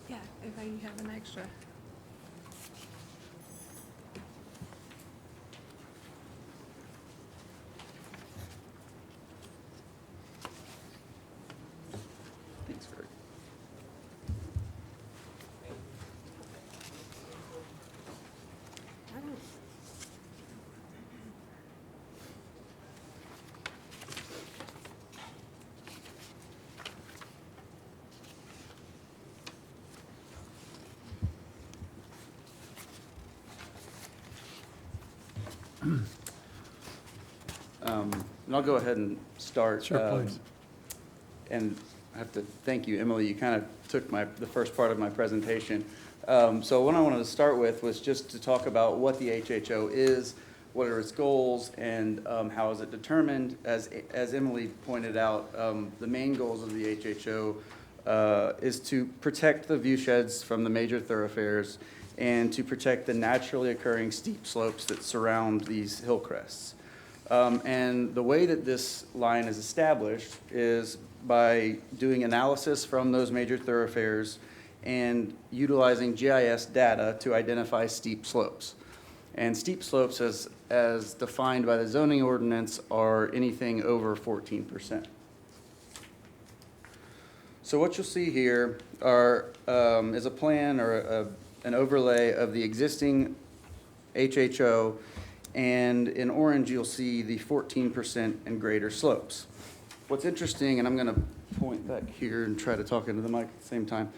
Yeah, if you have an extra. Thanks, Greg. And I'll go ahead and start. Sure, please. And I have to thank you, Emily. You kind of took the first part of my presentation. So what I wanted to start with was just to talk about what the HHO is, what are its goals, and how is it determined. As Emily pointed out, the main goals of the HHO is to protect the view sheds from the major thoroughfares and to protect the naturally occurring steep slopes that surround these hill crests. And the way that this line is established is by doing analysis from those major thoroughfares and utilizing GIS data to identify steep slopes. And steep slopes, as defined by the zoning ordinance, are anything over 14%. So what you'll see here is a plan or an overlay of the existing HHO, and in orange you'll see the 14% and greater slopes. What's interesting, and I'm going to point back here and try to talk into the mic at the same time.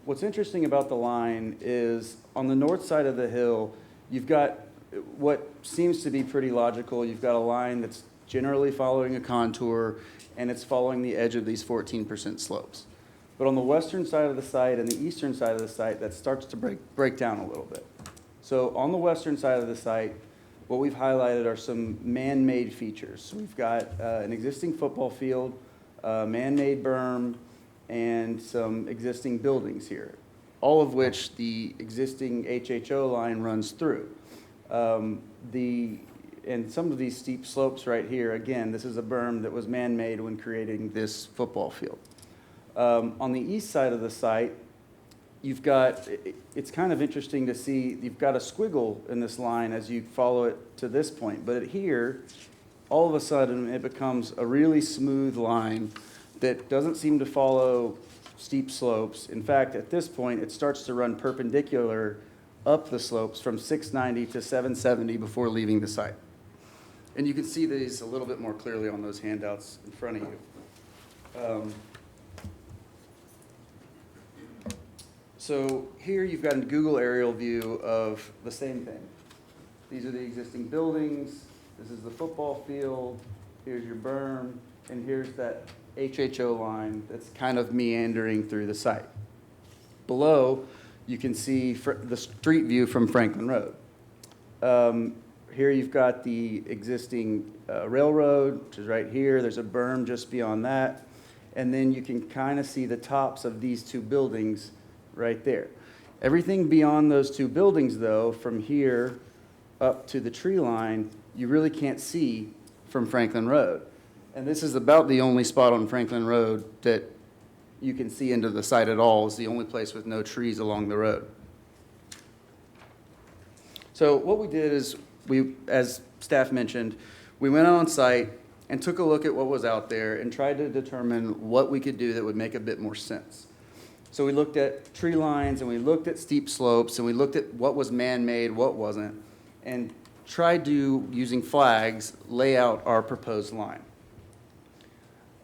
What's interesting about the line is on the north side of the hill, you've got what seems to be pretty logical. You've got a line that's generally following a contour, and it's following the edge of these 14% slopes. But on the western side of the site and the eastern side of the site, that starts to break down a little bit. So on the western side of the site, what we've highlighted are some man-made features. So we've got an existing football field, man-made berm, and some existing buildings here, all of which the existing HHO line runs through. And some of these steep slopes right here, again, this is a berm that was man-made when creating this football field. On the east side of the site, you've got, it's kind of interesting to see, you've got a squiggle in this line as you follow it to this point. But here, all of a sudden, it becomes a really smooth line that doesn't seem to follow steep slopes. In fact, at this point, it starts to run perpendicular up the slopes from 690 to 770 before leaving the site. And you can see these a little bit more clearly on those handouts in front of you. So here you've got a Google aerial view of the same thing. These are the existing buildings, this is the football field, here's your berm, and here's that HHO line that's kind of meandering through the site. Below, you can see the street view from Franklin Road. Here you've got the existing railroad, which is right here. There's a berm just beyond that. And then you can kind of see the tops of these two buildings right there. Everything beyond those two buildings, though, from here up to the tree line, you really can't see from Franklin Road. And this is about the only spot on Franklin Road that you can see into the site at all. It's the only place with no trees along the road. So what we did is, as staff mentioned, we went on site and took a look at what was out there and tried to determine what we could do that would make a bit more sense. So we looked at tree lines, and we looked at steep slopes, and we looked at what was man-made, what wasn't, and tried to, using flags, lay out our proposed line.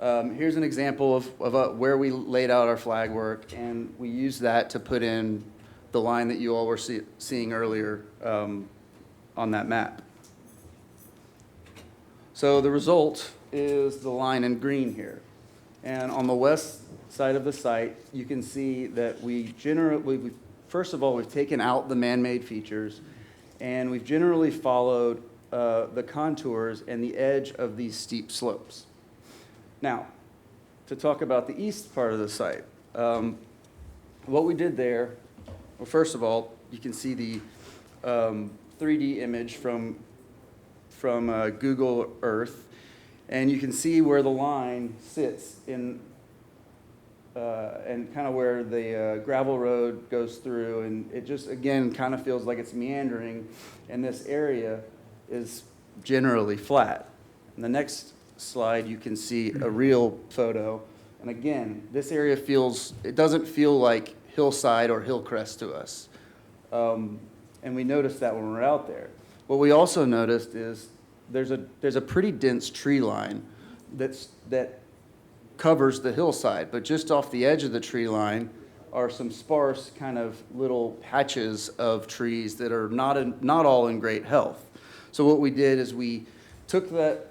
Here's an example of where we laid out our flag work, and we used that to put in the line that you all were seeing earlier on that map. So the result is the line in green here. And on the west side of the site, you can see that first of all, we've taken out the man-made features, and we've generally followed the contours and the edge of these steep slopes. Now, to talk about the east part of the site, what we did there, well, first of all, you can see the 3D image from Google Earth, and you can see where the line sits in, and kind of where the gravel road goes through, and it just, again, kind of feels like it's meandering, and this area is generally flat. In the next slide, you can see a real photo, and again, this area it doesn't feel like hillside or hillcrest to us. And we noticed that when we're out there. What we also noticed is there's a pretty dense tree line that covers the hillside, but just off the edge of the tree line are some sparse kind of little patches of trees that are not all in great health. So what we did is we took that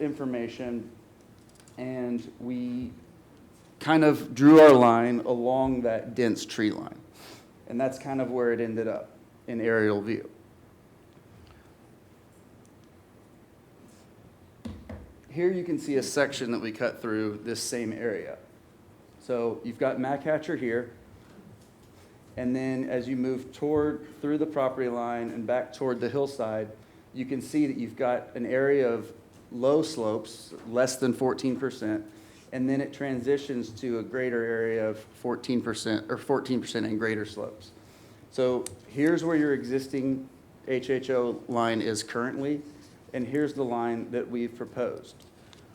information and we kind of drew our line along that dense tree line. And that's kind of where it ended up in aerial view. Here you can see a section that we cut through this same area. So you've got Mackhatcher here, and then as you move through the property line and back toward the hillside, you can see that you've got an area of low slopes, less than 14%, and then it transitions to a greater area of 14% or 14% and greater slopes. So here's where your existing HHO line is currently, and here's the line that we've proposed.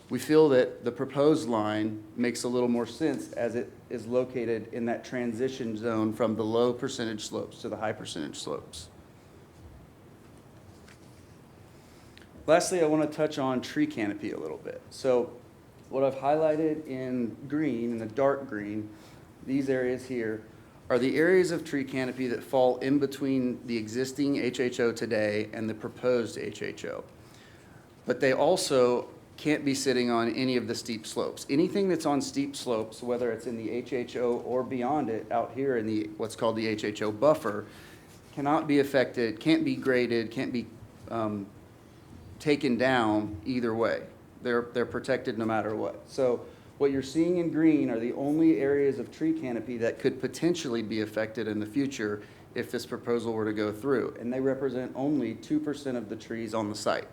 We feel that the proposed line makes a little more sense as it is located in that transition zone from the low percentage slopes to the high percentage slopes. Lastly, I want to touch on tree canopy a little bit. So what I've highlighted in green, in the dark green, these areas here, are the areas of tree canopy that fall in between the existing HHO today and the proposed HHO. But they also can't be sitting on any of the steep slopes. Anything that's on steep slopes, whether it's in the HHO or beyond it, out here in the what's called the HHO buffer, cannot be affected, can't be graded, can't be taken down either way. They're protected no matter what. So what you're seeing in green are the only areas of tree canopy that could potentially be affected in the future if this proposal were to go through, and they represent only 2% of the trees on the site.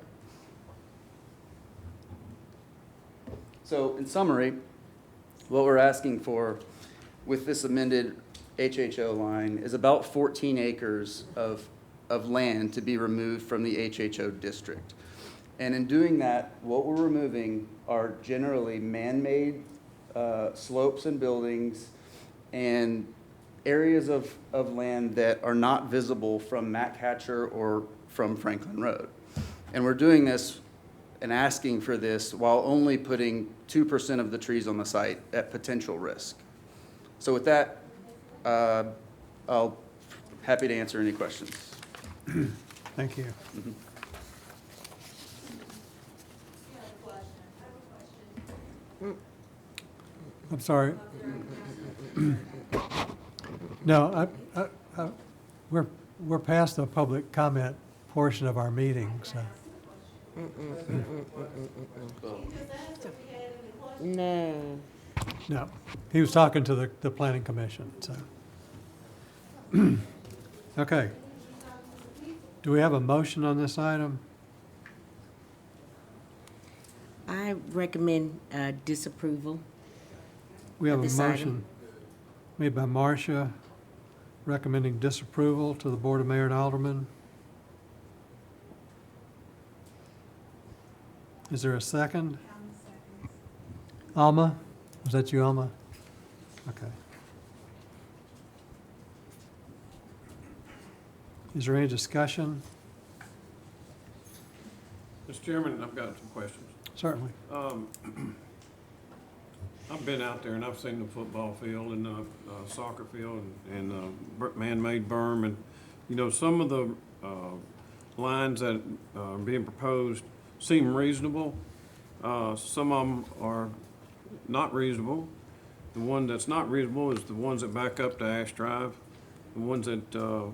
So in summary, what we're asking for with this amended HHO line is about 14 acres of land to be removed from the HHO district. And in doing that, what we're removing are generally man-made slopes and buildings and areas of land that are not visible from Mackhatcher or from Franklin Road. And we're doing this and asking for this while only putting 2% of the trees on the site at potential risk. So with that, I'll, happy to answer any questions. Thank you. I'm sorry. No, we're past the public comment portion of our meeting, so. No. No, he was talking to the planning commission, so. Okay. Do we have a motion on this item? I recommend disapproval. We have a This item. motion made by Marcia, recommending disapproval to the Board of Mayor and Aldermen. Is there a second? Alma? Was that you, Alma? Okay. Is there any discussion? Mr. Chairman, I've got some questions. Certainly. I've been out there and I've seen the football field and the soccer field and man-made berm, and, you know, some of the lines that are being proposed seem reasonable. Some of them are not reasonable. The one that's not reasonable is the ones that back up to Ash Drive. The ones that, the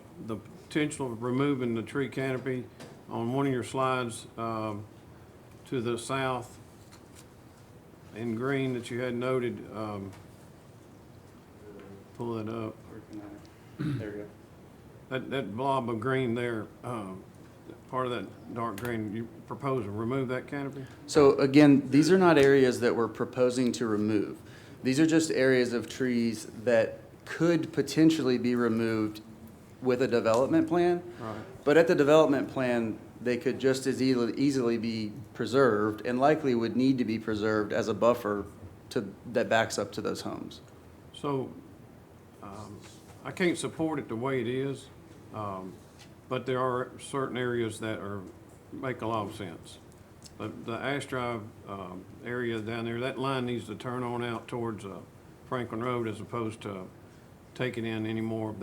potential of removing the tree canopy on one of your slides to the south in green that you had noted, pull that up. There we go. That blob of green there, part of that dark green, you propose to remove that canopy? So again, these are not areas that we're proposing to remove. These are just areas of trees that could potentially be removed with a development plan. Right. But at the development plan, they could just as easily be preserved and likely would need to be preserved as a buffer that backs up to those homes. So, I can't support it the way it is, but there are certain areas that make a lot of sense. But the Ash Drive area down there, that line needs to turn on out towards Franklin Road as opposed to taking in any more of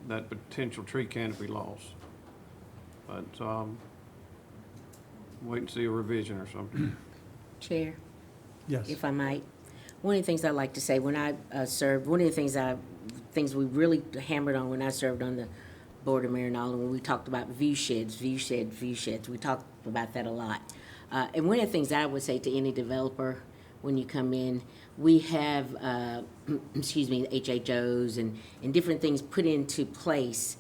that potential tree canopy loss. But wait and see a revision or something. Chair, Yes. if I might. One of the things I like to say, when I served, one of the things we really hammered on when I served on the Board of Mayor and Aldermen, when we talked about view sheds. We talked about that a lot. And one of the things I would say to any developer when you come in, we have, HHOs and different things put into place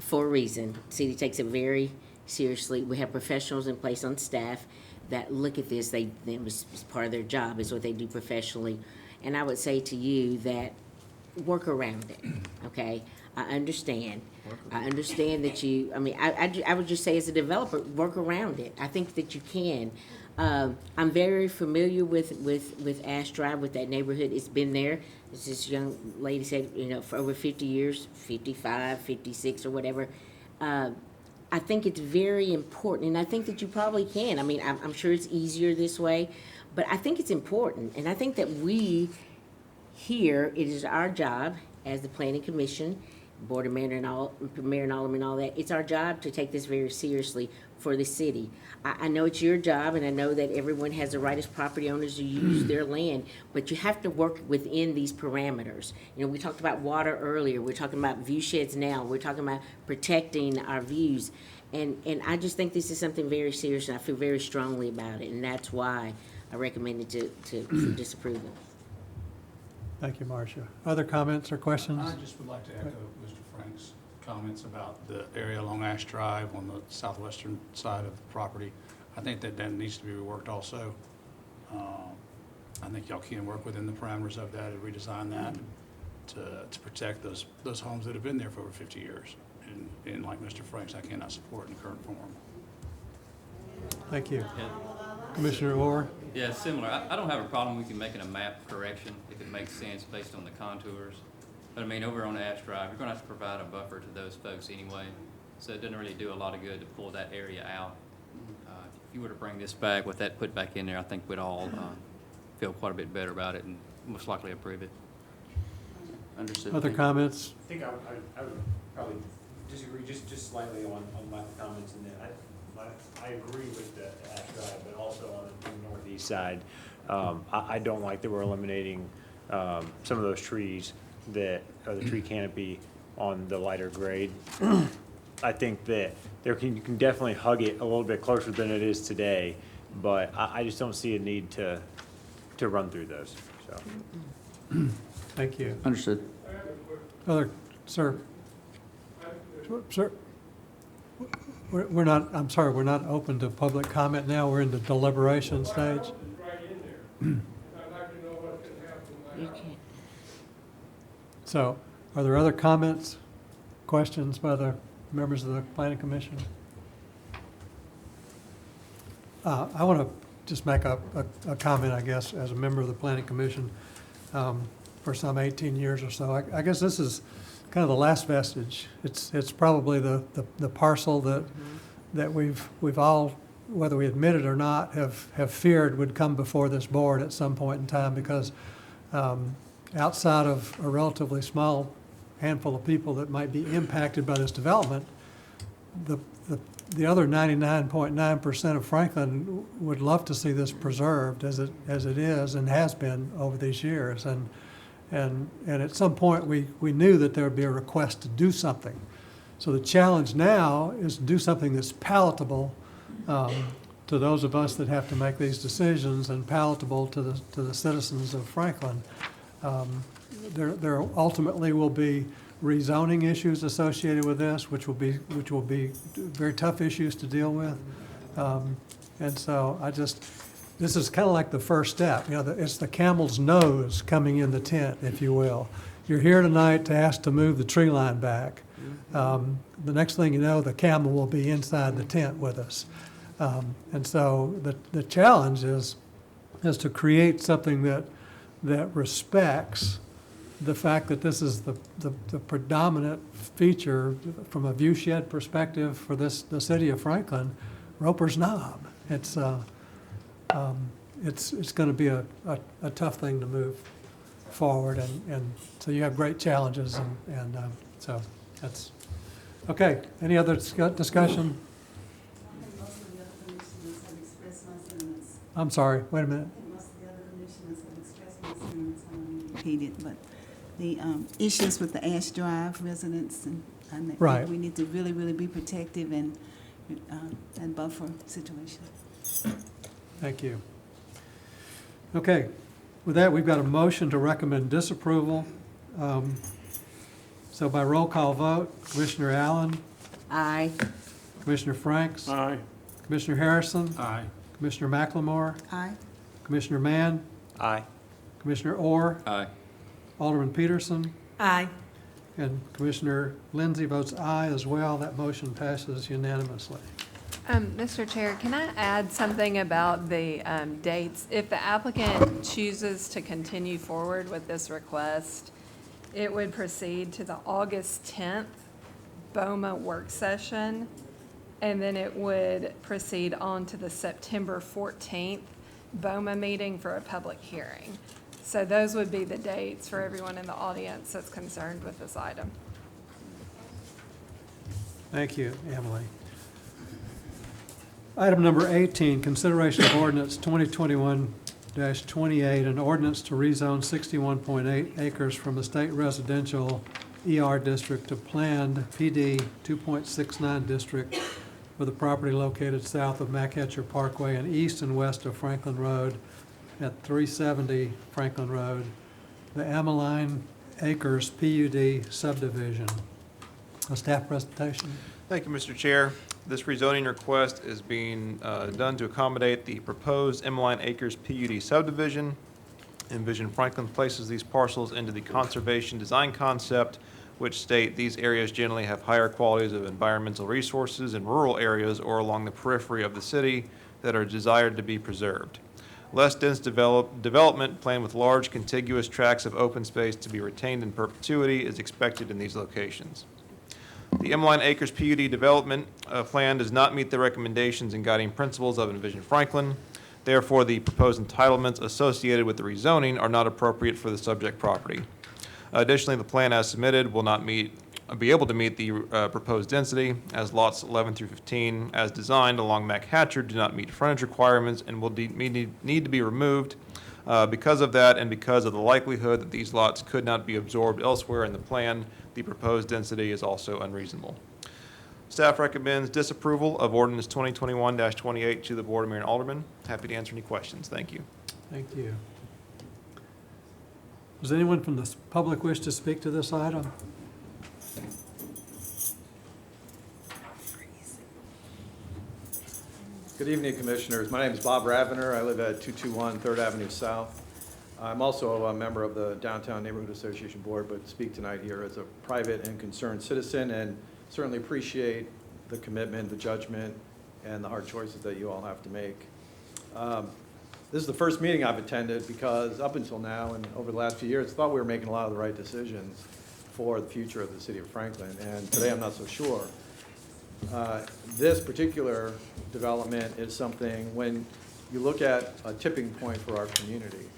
for a reason. City takes it very seriously. We have professionals in place on staff that look at this. It was part of their job, is what they do professionally. And I would say to you that work around it, okay? I understand. I understand that you, I would just say as a developer, work around it. I think that you can. I'm very familiar with Ash Drive, with that neighborhood. It's been there, as this young lady said, for over 50 years, 55, 56 or whatever. I think it's very important, and I think that you probably can. I'm sure it's easier this way, but I think it's important. And I think that we here, it is our job as the Planning Commission, Board of Mayor and Aldermen, all that, it's our job to take this very seriously for the city. I know it's your job, and I know that everyone has the right as property owners to use their land, but you have to work within these parameters. We talked about water earlier, we're talking about view sheds now, we're talking about protecting our views. And I just think this is something very serious, and I feel very strongly about it, and that's why I recommend it for disapproval. Thank you, Marcia. Other comments or questions? I just would like to echo Mr. Frank's comments about the area along Ash Drive on the southwestern side of the property. I think that needs to be reworked also. I think y'all can work within the parameters of that and redesign that to protect those homes that have been there for over 50 years. And like Mr. Frank's, I cannot support in the current form. Thank you. Commissioner Orr? Yeah, similar. I don't have a problem with you making a map correction if it makes sense based on the contours. But over on Ash Drive, you're gonna have to provide a buffer to those folks anyway. So it doesn't really do a lot of good to pull that area out. If you were to bring this back with that put back in there, I think we'd all feel quite a bit better about it and most likely approve it. Understood. Other Thank you. comments? I think I would probably disagree just slightly on my comments in that. I agree with the Ash Drive, but also on the northeast side. I don't like that we're eliminating some of those trees that are the tree canopy on the lighter grade. I think that you can definitely hug it a little bit closer than it is today, but I just don't see a need to run through those, so. Thank you. Understood. Other, sir? Sir? We're not, I'm sorry, we're not open to public comment now. We're in the deliberation stage. You can't. So, are there other comments, questions by the members of the Planning Commission? I want to just make a comment, I guess, as a member of the Planning Commission for some 18 years or so. I guess this is kind of the last vestige. It's probably the parcel that we've all, whether we admit it or not, have feared would come before this board at some point in time, because outside of a relatively small handful of people that might be impacted by this development, the other 99.9% of Franklin would love to see this preserved as it is and has been over these years. And at some point, we knew that there would be a request to do something. So the challenge now is to do something that's palatable to those of us that have to make these decisions, and palatable to the citizens of Franklin. There ultimately will be rezoning issues associated with this, which will be very tough issues to deal with. And so this is kind of like the first step. You know, it's the camel's nose coming in the tent, if you will. You're here tonight to ask to move the tree line back. The next thing you know, the camel will be inside the tent with us. And so the challenge is to create something that respects the fact that this is the predominant feature from a view shed perspective for the city of Franklin, Roper's Knob. It's going to be a tough thing to move forward, and so you have great challenges, and so that's okay. Any other discussion? I'm sorry. Wait a minute. Most of the other commissioners have expressed concerns, I don't need to repeat it, but the issues with the Ash Drive residents, and Right. we need to really, really be protective and buffer situation. Thank you. Okay, with that, we've got a motion to recommend disapproval. So by roll call vote, Commissioner Allen? Aye. Commissioner Franks? Aye. Commissioner Harrison? Aye. Commissioner McLemore? Aye. Commissioner Mann? Aye. Commissioner Orr? Aye. Alderman Peterson? Aye. And Commissioner Lindsay votes aye as well. That motion passes unanimously. Mr. Chair, can I add something about the dates? If the applicant chooses to continue forward with this request, it would proceed to the August 10th BOMA work session, and then it would proceed on to the September 14th BOMA meeting for a public hearing. So those would be the dates for everyone in the audience that's concerned with this item. Thank you, Emily. Item number 18, consideration of ordinance 2021-28, an ordinance to rezone 61.8 acres from a state residential ER district to planned PD 2.69 district for the property located south of McHetcher Parkway and east and west of Franklin Road at 370 Franklin Road, the Ameline Acres PUD subdivision. A staff presentation. Thank you, Mr. Chair. This rezoning request is being done to accommodate the proposed Emmeline Acres PUD subdivision. Envision Franklin places these parcels into the conservation design concept, which state these areas generally have higher qualities of environmental resources in rural areas or along the periphery of the city that are desired to be preserved. Less dense development planned with large contiguous tracts of open space to be retained in perpetuity is expected in these locations. The Emmeline Acres PUD development plan does not meet the recommendations and guiding principles of Envision Franklin. Therefore, the proposed entitlements associated with the rezoning are not appropriate for the subject property. Additionally, the plan as submitted will not be able to meet the proposed density, as lots 11 through 15, as designed along Mac Hatcher, do not meet frontage requirements and will need to be removed. Because of that, and because of the likelihood that these lots could not be absorbed elsewhere in the plan, the proposed density is also unreasonable. Staff recommends disapproval of ordinance 2021-28 to the Board of Mayor and Aldermen. Happy to answer any questions. Thank you. Thank you. Does anyone from the public wish to speak to this item? Good evening, Commissioners. My name is Bob Ravener. I live at 221 3rd Avenue South. I'm also a member of the Downtown Neighborhood Association Board, but speak tonight here as a private and concerned citizen, and certainly appreciate the commitment, the judgment, and the hard choices that you all have to make. This is the first meeting I've attended because up until now and over the last few years, I thought we were making a lot of the right decisions for the future of the city of Franklin, and today I'm not so sure. This particular development is something, when you look at a tipping point for our community,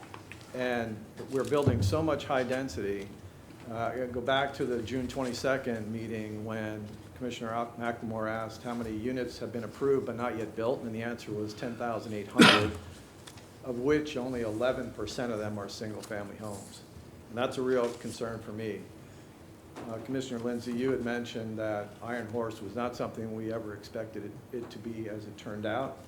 and we're building so much high density. Go back to the June 22nd meeting when Commissioner McLemore asked how many units have been approved but not yet built, and the answer was 10,800, of which only 11% of them are single-family homes. And that's a real concern for me. Commissioner Lindsay, you had mentioned that Iron Horse was not something we ever expected it to be as it turned out.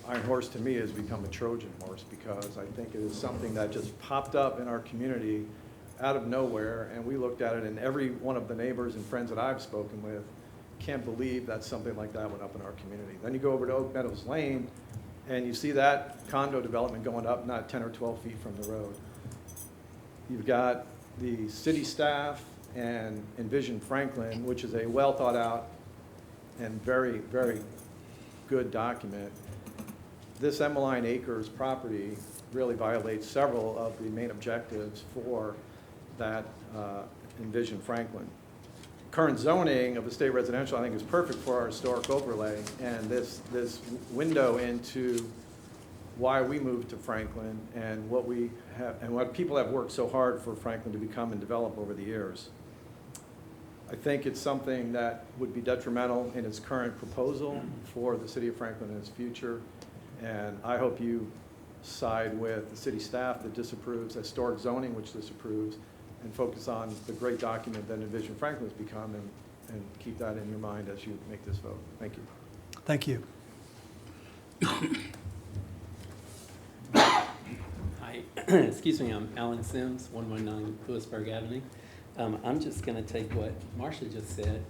Iron Horse to me has become a Trojan horse because I think it is something that just popped up in our community out of nowhere, and we looked at it, and every one of the neighbors and friends that I've spoken with can't believe that something like that went up in our community. Then you go over to Oak Meadows Lane, and you see that condo development going up not 10 or 12 feet from the road. You've got the city staff and Envision Franklin, which is a well thought out and very, very good document. This Emmeline Acres property really violates several of the main objectives for that Envision Franklin. Current zoning of the state residential, I think, is perfect for our historic overlay, and this window into why we moved to Franklin and what we have and what people have worked so hard for Franklin to become and develop over the years. I think it's something that would be detrimental in its current proposal for the city of Franklin and its future, and I hope you side with the city staff that disapproves historic zoning, which disapproves, and focus on the great document that Envision Franklin has become, and keep that in your mind as you make this vote. Thank you. Thank you. Hi, excuse me, I'm Alan Sims, 119 Lewisburg Avenue. I'm just going to take what Marcia just said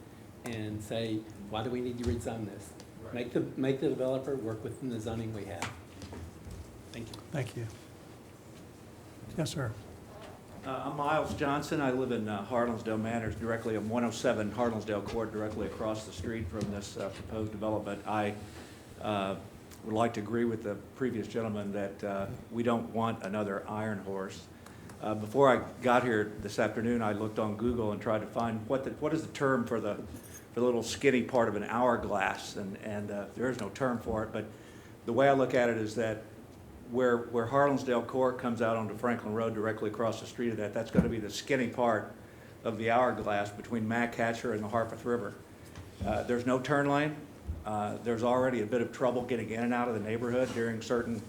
and say, why do we need to rezone this? Right. Make the developer work within the zoning we have. Thank you. Thank you. Yes, sir. I'm Miles Johnson. I live in Harlansdale Manors, directly on 107 Harlansdale Court, directly across the street from this proposed development. I would like to agree with the previous gentleman that we don't want another Iron Horse. Before I got here this afternoon, I looked on Google and tried to find what is the term for the little skinny part of an hourglass, and there is no term for it, but the way I look at it is that where Harlansdale Court comes out onto Franklin Road directly across the street of that, that's going to be the skinny part of the hourglass between Mac Hatcher and the Harpeth River. There's no turn lane. There's already a bit of trouble getting in and out of the neighborhood during certain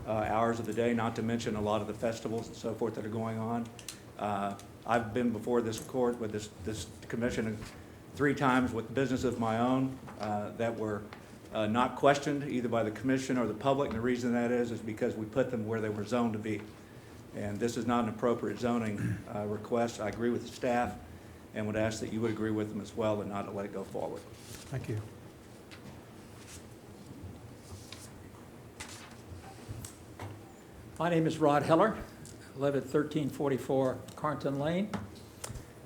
hours of the day, not to mention a lot of the festivals and so forth that are going on. I've been before this court with this commission 3 times with business of my own that were not questioned either by the commission or the public, and the reason that is because we put them where they were zoned to be. And this is not an appropriate zoning request. I agree with the staff and would ask that you would agree with them as well and not to let it go forward. Thank you. My name is Rod Heller. I live at 1344 Carnton Lane.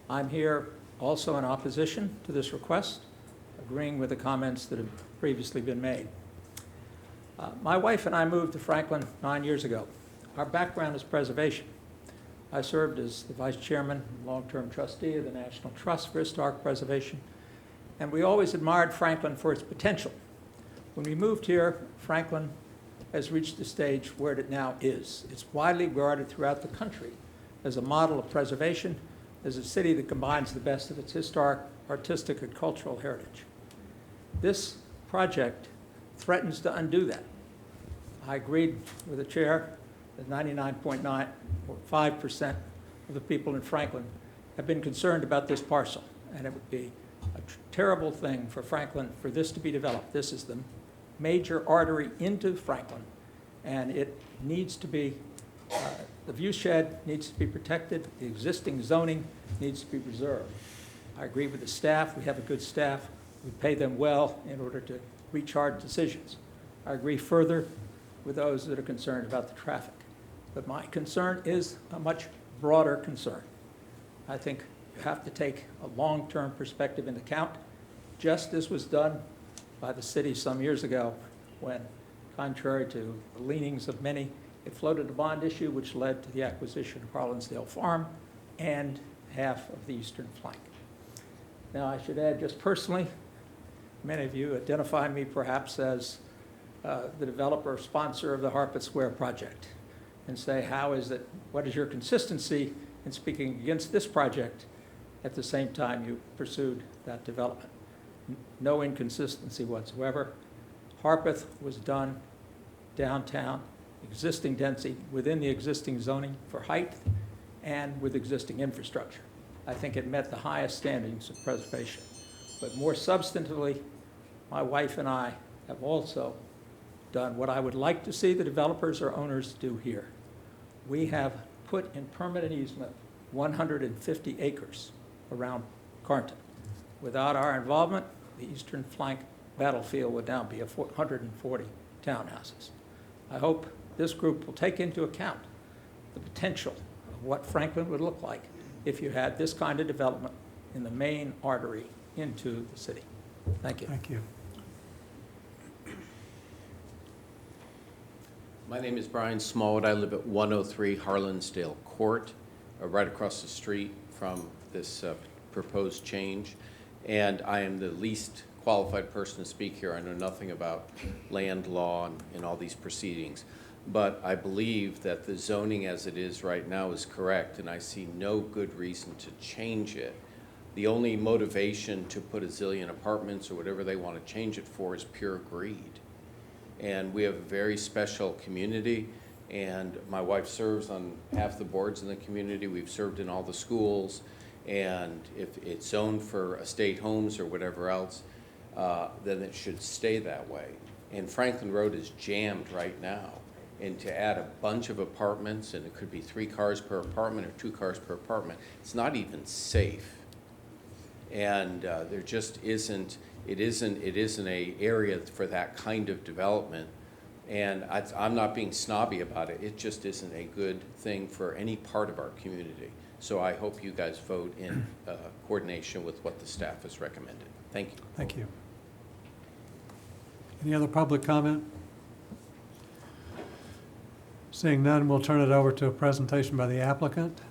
I'm here also in opposition to this request, agreeing with the comments that have previously been made. My wife and I moved to Franklin 9 years ago. Our background is preservation. I served as the vice chairman and long-term trustee of the National Trust for Historic Preservation, and we always admired Franklin for its potential. When we moved here, Franklin has reached the stage where it now is. It's widely regarded throughout the country as a model of preservation, as a city that combines the best of its historic, artistic, and cultural heritage. This project threatens to undo that. I agreed with the chair that 99.95% of the people in Franklin have been concerned about this parcel, and it would be a terrible thing for Franklin for this to be developed. This is the major artery into Franklin, and it needs to be, the view shed needs to be protected, the existing zoning needs to be preserved. I agree with the staff. We have a good staff. We pay them well in order to reach hard decisions. I agree further with those that are concerned about the traffic. But my concern is a much broader concern. I think you have to take a long-term perspective into account, just as was done by the city some years ago when, contrary to the leanings of many, it floated a bond issue which led to the acquisition of Harlansdale Farm and half of the eastern flank. Now, I should add just personally, many of you identify me perhaps as the developer or sponsor of the Harpeth Square project and say, how is it, what is your consistency in speaking against this project at the same time you pursued that development? No inconsistency whatsoever. Harpeth was done downtown, existing density within the existing zoning for height and with existing infrastructure. I think it met the highest standards of preservation. But more substantively, my wife and I have also done what I would like to see the developers or owners do here. We have put in permanent easement 150 acres around Carnton. Without our involvement, the eastern flank battlefield would now be 140 townhouses. I hope this group will take into account the potential of what Franklin would look like if you had this kind of development in the main artery into the city. Thank you. Thank you. My name is Brian Smallwood. I live at 103 Harlansdale Court, right across the street from this proposed change. And I am the least qualified person to speak here. I know nothing about land law and all these proceedings. But I believe that the zoning as it is right now is correct, and I see no good reason to change it. The only motivation to put a zillion apartments or whatever they want to change it for is pure greed. And we have a very special community, and my wife serves on half the boards in the community. We've served in all the schools, and if it's zoned for estate homes or whatever else, then it should stay that way. And Franklin Road is jammed right now. And to add a bunch of apartments, and it could be 3 cars per apartment or 2 cars per apartment, it's not even safe. And there just isn't, it isn't a area for that kind of development. And I'm not being snobby about it. It just isn't a good thing for any part of our community. So I hope you guys vote in coordination with what the staff has recommended. Thank you. Thank you. Any other public comment? Seeing none, we'll turn it over to a presentation by the applicant.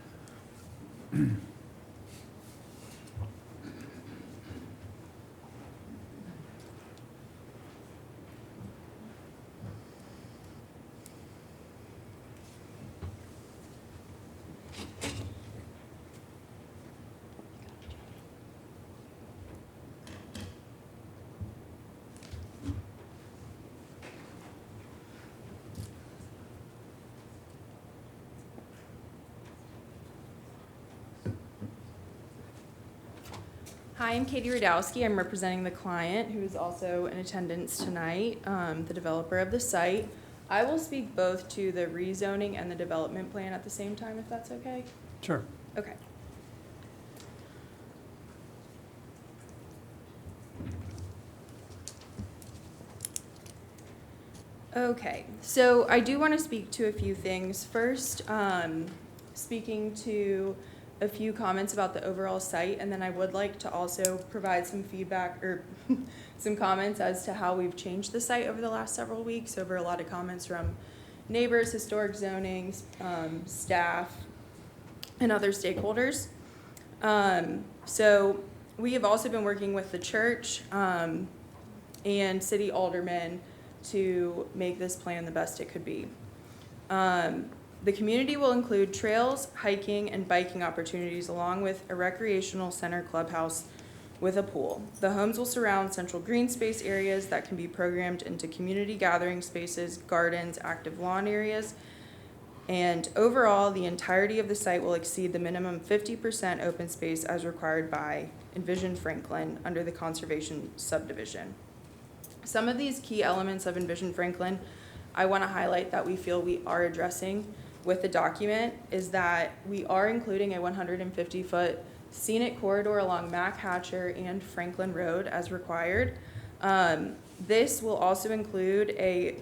Hi, I'm Katie Radowski. I'm representing the client who is also in attendance tonight, the developer of the site. I will speak both to the rezoning and the development plan at the same time, if that's okay. Sure. Okay. Okay, so I do want to speak to a few things. First, speaking to a few comments about the overall site, and then I would like to also provide some feedback or some comments as to how we've changed the site over the last several weeks, over a lot of comments from neighbors, historic zoning, staff, and other stakeholders. So we have also been working with the church and city aldermen to make this plan the best it could be. The community will include trails, hiking, and biking opportunities along with a recreational center clubhouse with a pool. The homes will surround central green space areas that can be programmed into community gathering spaces, gardens, active lawn areas, and overall, the entirety of the site will exceed the minimum 50% open space as required by Envision Franklin under the conservation subdivision. Some of these key elements of Envision Franklin I want to highlight that we feel we are addressing with the document is that we are including a 150-foot scenic corridor along Mac Hatcher and Franklin Road as required. This will also include a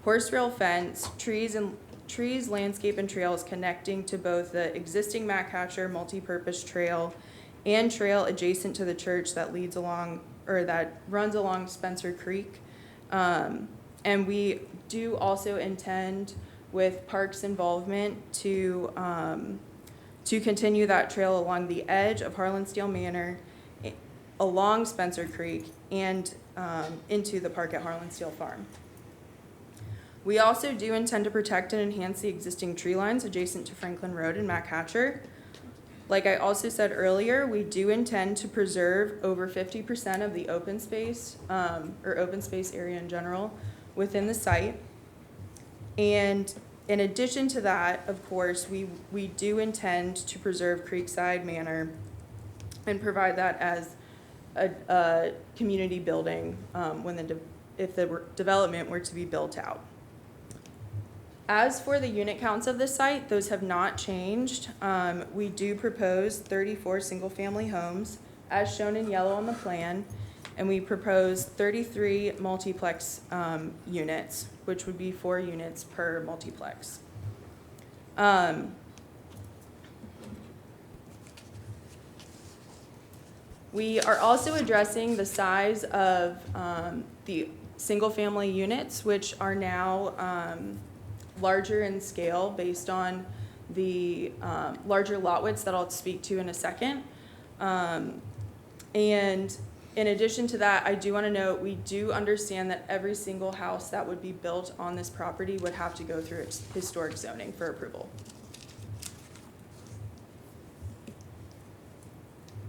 horse rail fence, trees, landscape, and trails connecting to both the existing Mac Hatcher multi-purpose trail and trail adjacent to the church that leads along, or that runs along Spencer Creek. And we do also intend with Parks involvement to continue that trail along the edge of Harlansdale Manor, along Spencer Creek, and into the park at Harlansdale Farm. We also do intend to protect and enhance the existing tree lines adjacent to Franklin Road and Mac Hatcher. Like I also said earlier, we do intend to preserve over 50% of the open space, or open space area in general, within the site. And in addition to that, of course, we do intend to preserve Creekside Manor and provide that as a community building if the development were to be built out. As for the unit counts of the site, those have not changed. We do propose 34 single-family homes, as shown in yellow on the plan, and we propose 33 multiplex units, which would be 4 units per multiplex. We are also addressing the size of the single-family units, which are now larger in scale based on the larger lot widths that I'll speak to in a second. And in addition to that, I do want to note, we do understand that every single house that would be built on this property would have to go through historic zoning for approval.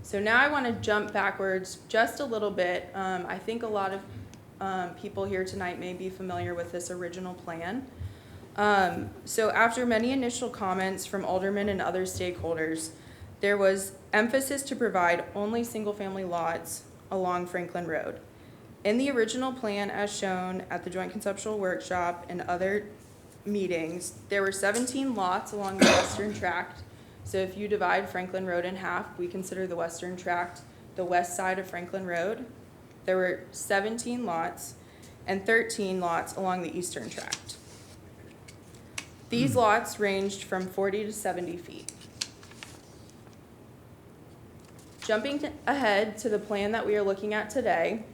So now I want to jump backwards just a little bit. I think a lot of people here tonight may be familiar with this original plan. So after many initial comments from aldermen and other stakeholders, there was emphasis to provide only single-family lots along Franklin Road. In the original plan as shown at the Joint Conceptual Workshop and other meetings, there were 17 lots along the western tract. So if you divide Franklin Road in half, we consider the western tract the west side of Franklin Road. There were 17 lots and 13 lots along the eastern tract. These lots ranged from 40 to 70 feet. Jumping ahead to the plan that we are looking at today,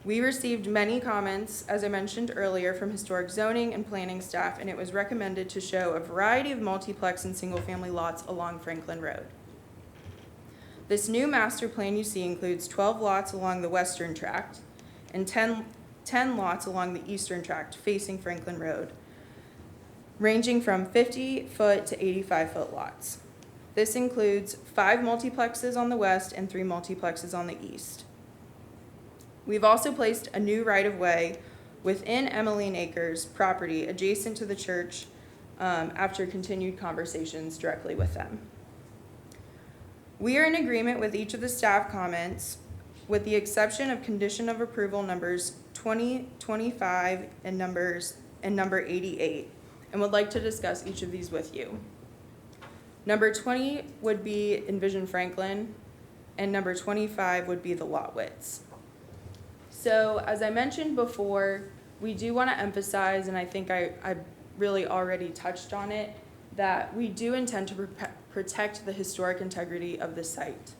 we received many comments, as I mentioned earlier, from historic zoning and planning staff, and it was recommended to show a variety of multiplex and single-family lots along Franklin Road. This new master plan you see includes 12 lots along the western tract and 10 lots along the eastern tract facing Franklin Road, ranging from 50-foot to 85-foot lots. This includes 5 multiplexes on the west and 3 multiplexes on the east. We've also placed a new right-of-way within Emmeline Acres property adjacent to the church after continued conversations directly with them. We are in agreement with each of the staff comments with the exception of condition of approval numbers 20, 25, and number 88, and would like to discuss each of these with you. Number 20 would be Envision Franklin, and number 25 would be the lot widths. So as I mentioned before, we do want to emphasize, and I think I really already touched on it, that we do intend to protect the historic integrity of the site,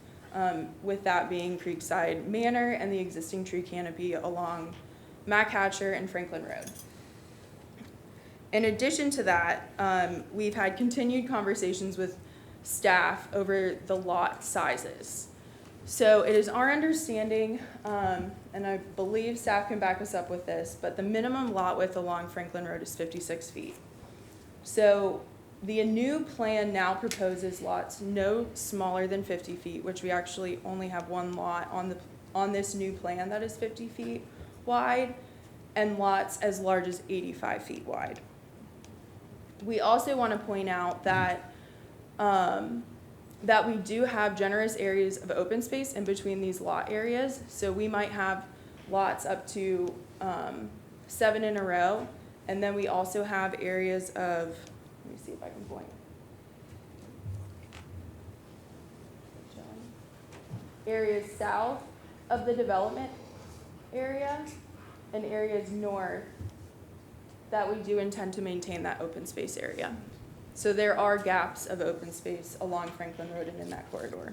with that being Creekside Manor and the existing tree canopy along Mac Hatcher and Franklin Road. In addition to that, we've had continued conversations with staff over the lot sizes. So it is our understanding, and I believe staff can back us up with this, but the minimum lot width along Franklin Road is 56 feet. So the new plan now proposes lots no smaller than 50 feet, which we actually only have one lot on this new plan that is 50 feet wide, and lots as large as 85 feet wide. We also want to point out that that we do have generous areas of open space in between these lot areas. So we might have lots up to 7 in a row. And then we also have areas of, let me see if I can point. Areas south of the development area and areas north that we do intend to maintain that open space area. So there are gaps of open space along Franklin Road and in that corridor.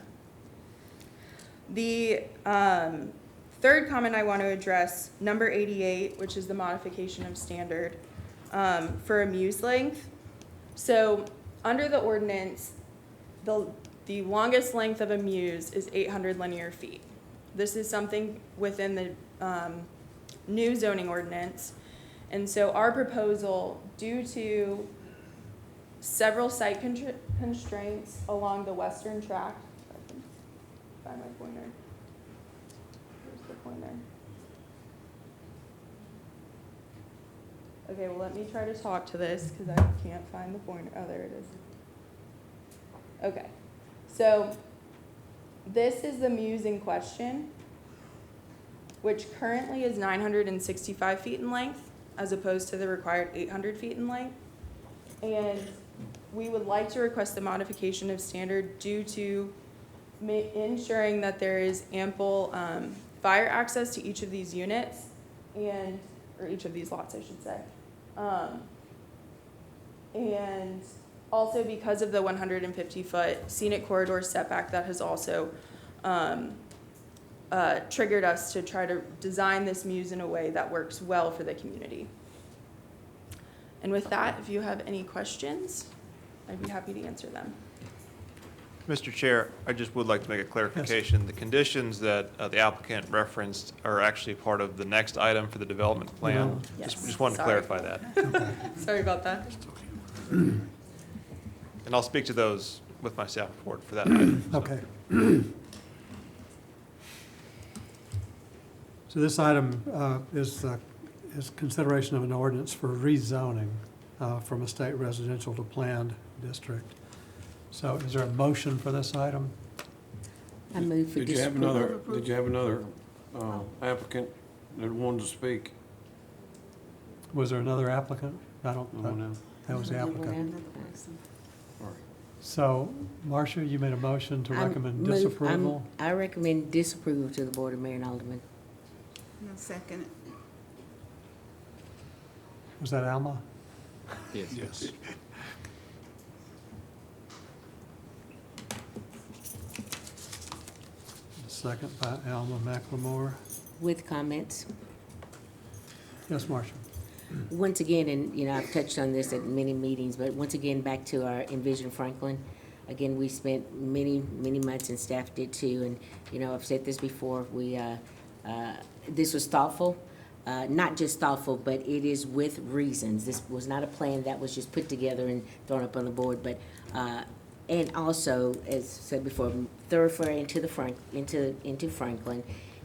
The third comment I want to address, number 88, which is the modification of standard for a muse length. So under the ordinance, the longest length of a muse is 800 linear feet. This is something within the new zoning ordinance. And so our proposal, due to several site constraints along the western tract, if I can find my pointer. Where's the pointer? Okay, well, let me try to talk to this because I can't find the pointer. Oh, there it is. Okay, so this is the muse in question, which currently is 965 feet in length, as opposed to the required 800 feet in length. And we would like to request the modification of standard due to ensuring that there is ample fire access to each of these units or each of these lots, I should say. And also because of the 150-foot scenic corridor setback that has also triggered us to try to design this muse in a way that works well for the community. And with that, if you have any questions, I'd be happy to answer them. Mr. Chair, I just would like to make a clarification. Yes. The conditions that the applicant referenced are actually part of the next item for the development plan. No. Just wanted to Sorry. clarify that. Sorry about that. And I'll speak to those with my staff report for that item. so. Okay. So this item is consideration of an ordinance for rezoning from a state residential to planned district. So is there a motion for this item? I move for Did you have disapproval. another applicant that wanted to speak? Was there another applicant? I don't, No one else. that was the applicant. Sorry. So, Marcia, you made a motion to recommend disapproval? I recommend disapproval to the Board of Mayor and Aldermen. No, second. Was that Alma? Yes. Second by Alma McLemore. With comments. Yes, Marcia? Once again, and you know, I've touched on this at many meetings, but once again, back to our Envision Franklin. Again, we spent many months, and staff did too, and you know, I've said this before, this was thoughtful. Not just thoughtful, but it is with reasons. This was not a plan that was just put together and thrown up on the board, but, and also, as said before, thoroughfare into Franklin.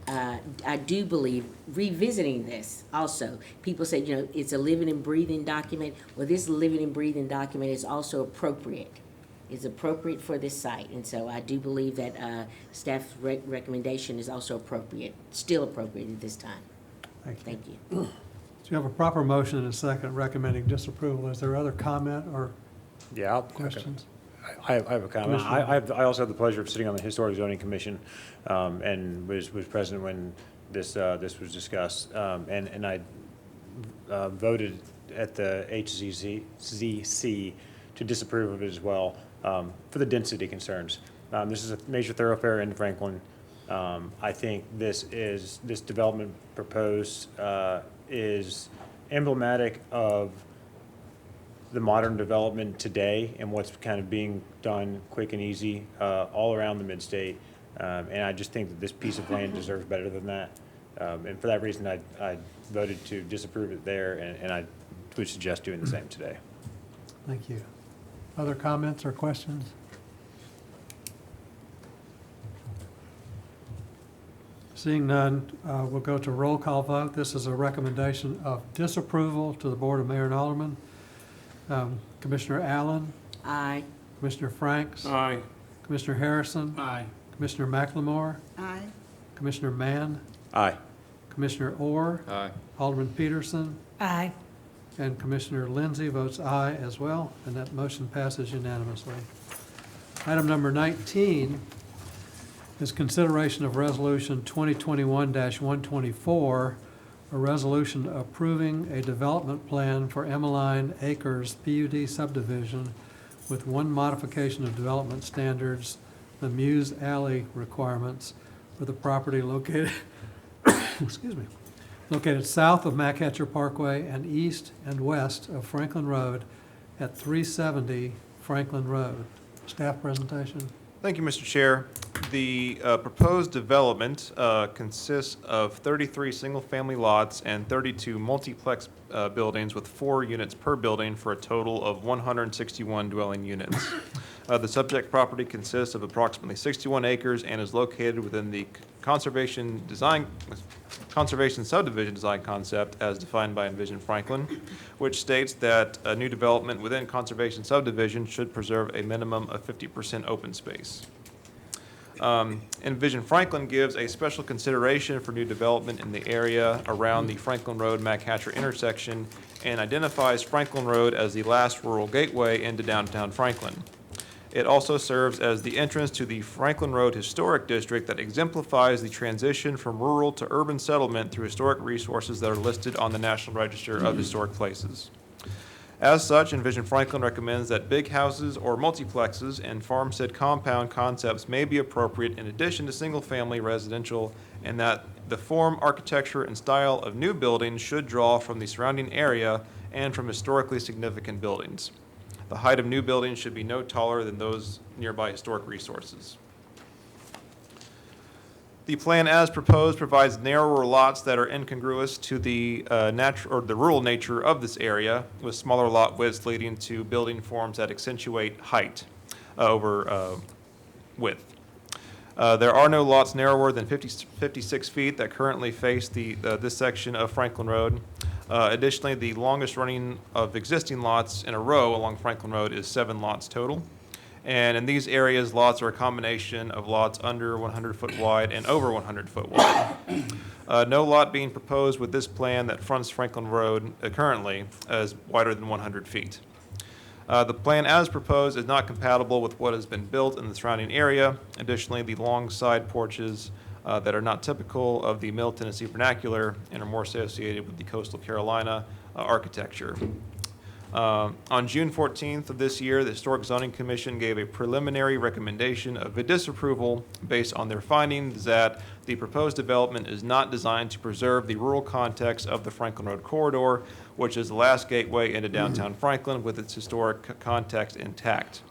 I do believe revisiting this also, people say, you know, it's a living and breathing document. Well, this living and breathing document is also appropriate. It's appropriate for this site. And so I do believe that staff's recommendation is also appropriate, still appropriate at this time. Thank you. So you have a proper motion and a second recommending disapproval. Is there other comment or Yeah, questions? I have a comment. Commissioner. I also have the pleasure of sitting on the Historic Zoning Commission, and was present when this was discussed. And I voted at the HZC to disapprove of it as well, for the density concerns. This is a major thoroughfare in Franklin. I think this development proposed is emblematic of the modern development today and what's kind of being done quick and easy all around the mid-state. And I just think that this piece of land deserves better than that. And for that reason, I voted to disapprove it there, and I would suggest doing the same today. Thank you. Other comments or questions? Seeing none, we'll go to roll call vote. This is a recommendation of disapproval to the Board of Mayor and Aldermen. Commissioner Allen, Aye. Commissioner Franks, Aye. Commissioner Harrison, Aye. Commissioner McLemore, Aye. Commissioner Mann, Aye. Commissioner Orr, Aye. Alderman Peterson, Aye. and Commissioner Lindsay votes aye as well, and that motion passes unanimously. Item number 19 is consideration of Resolution 2021-124, a resolution approving a development plan for Emmeline Acres PUD subdivision with one modification of development standards, the Muse Alley requirements for the property located, excuse me, located south of Machatcher Parkway and east and west of Franklin Road at 370 Franklin Road. Staff presentation. Thank you, Mr. Chair. The proposed development consists of 33 single-family lots and 32 multiplex buildings with 4 units per building for a total of 161 dwelling units. The subject property consists of approximately 61 acres and is located within the conservation subdivision design concept as defined by Envision Franklin, which states that a new development within conservation subdivision should preserve a minimum of 50% open space. Envision Franklin gives a special consideration for new development in the area around the Franklin Road Machatcher intersection and identifies Franklin Road as the last rural gateway into downtown Franklin. It also serves as the entrance to the Franklin Road Historic District that exemplifies the transition from rural to urban settlement through historic resources that are listed on the National Register of Historic Places. As such, Envision Franklin recommends that big houses or multiplexes and farmstead compound concepts may be appropriate in addition to single-family residential, and that the form, architecture, and style of new buildings should draw from the surrounding area and from historically significant buildings. The height of new buildings should be no taller than those nearby historic resources. The plan as proposed provides narrower lots that are incongruous to the the rural nature of this area, with smaller lot widths leading to building forms that accentuate height over width. There are no lots narrower than 56 feet that currently face this section of Franklin Road. Additionally, the longest running of existing lots in a row along Franklin Road is 7 lots total. And in these areas, lots are a combination of lots under 100 foot wide and over 100 foot wide. No lot being proposed with this plan that fronts Franklin Road currently is wider than 100 feet. The plan as proposed is not compatible with what has been built in the surrounding area. Additionally, the long side porches that are not typical of the Middle Tennessee vernacular and are more associated with the coastal Carolina architecture. On June 14th of this year, the Historic Zoning Commission gave a preliminary recommendation of a disapproval based on their findings that the proposed development is not designed to preserve the rural context of the Franklin Road corridor, which is the last gateway into downtown Franklin with its historic context intact.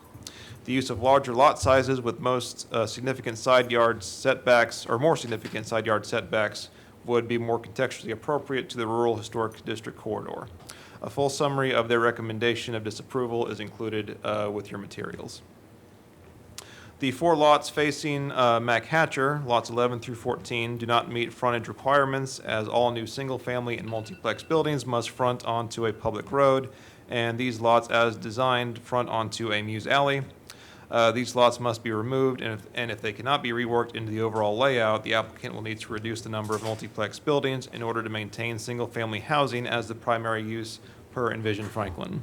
The use of larger lot sizes with most significant side yard setbacks, or more significant side yard setbacks, would be more contextually appropriate to the rural historic district corridor. A full summary of their recommendation of disapproval is included with your materials. The 4 lots facing Machatcher, lots 11 through 14, do not meet frontage requirements, as all new single-family and multiplex buildings must front onto a public road, and these lots, as designed, front onto a Muse Alley. These lots must be removed, and if they cannot be reworked into the overall layout, the applicant will need to reduce the number of multiplex buildings in order to maintain single-family housing as the primary use per Envision Franklin.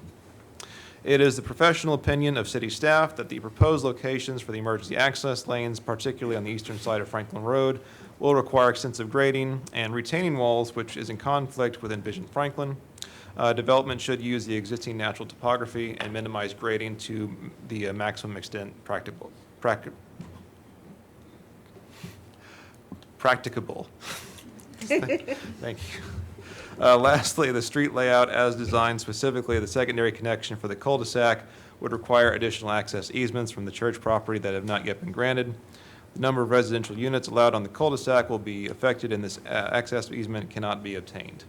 It is the professional opinion of city staff that the proposed locations for the emergency access lanes, particularly on the eastern side of Franklin Road, will require extensive grading and retaining walls, which is in conflict with Envision Franklin. Development should use the existing natural topography and minimize grading to the maximum extent practicable. Thank you. Lastly, the street layout as designed, specifically the secondary connection for the cul-de-sac, would require additional access easements from the church property that have not yet been granted. The number of residential units allowed on the cul-de-sac will be affected, and this access easement cannot be obtained.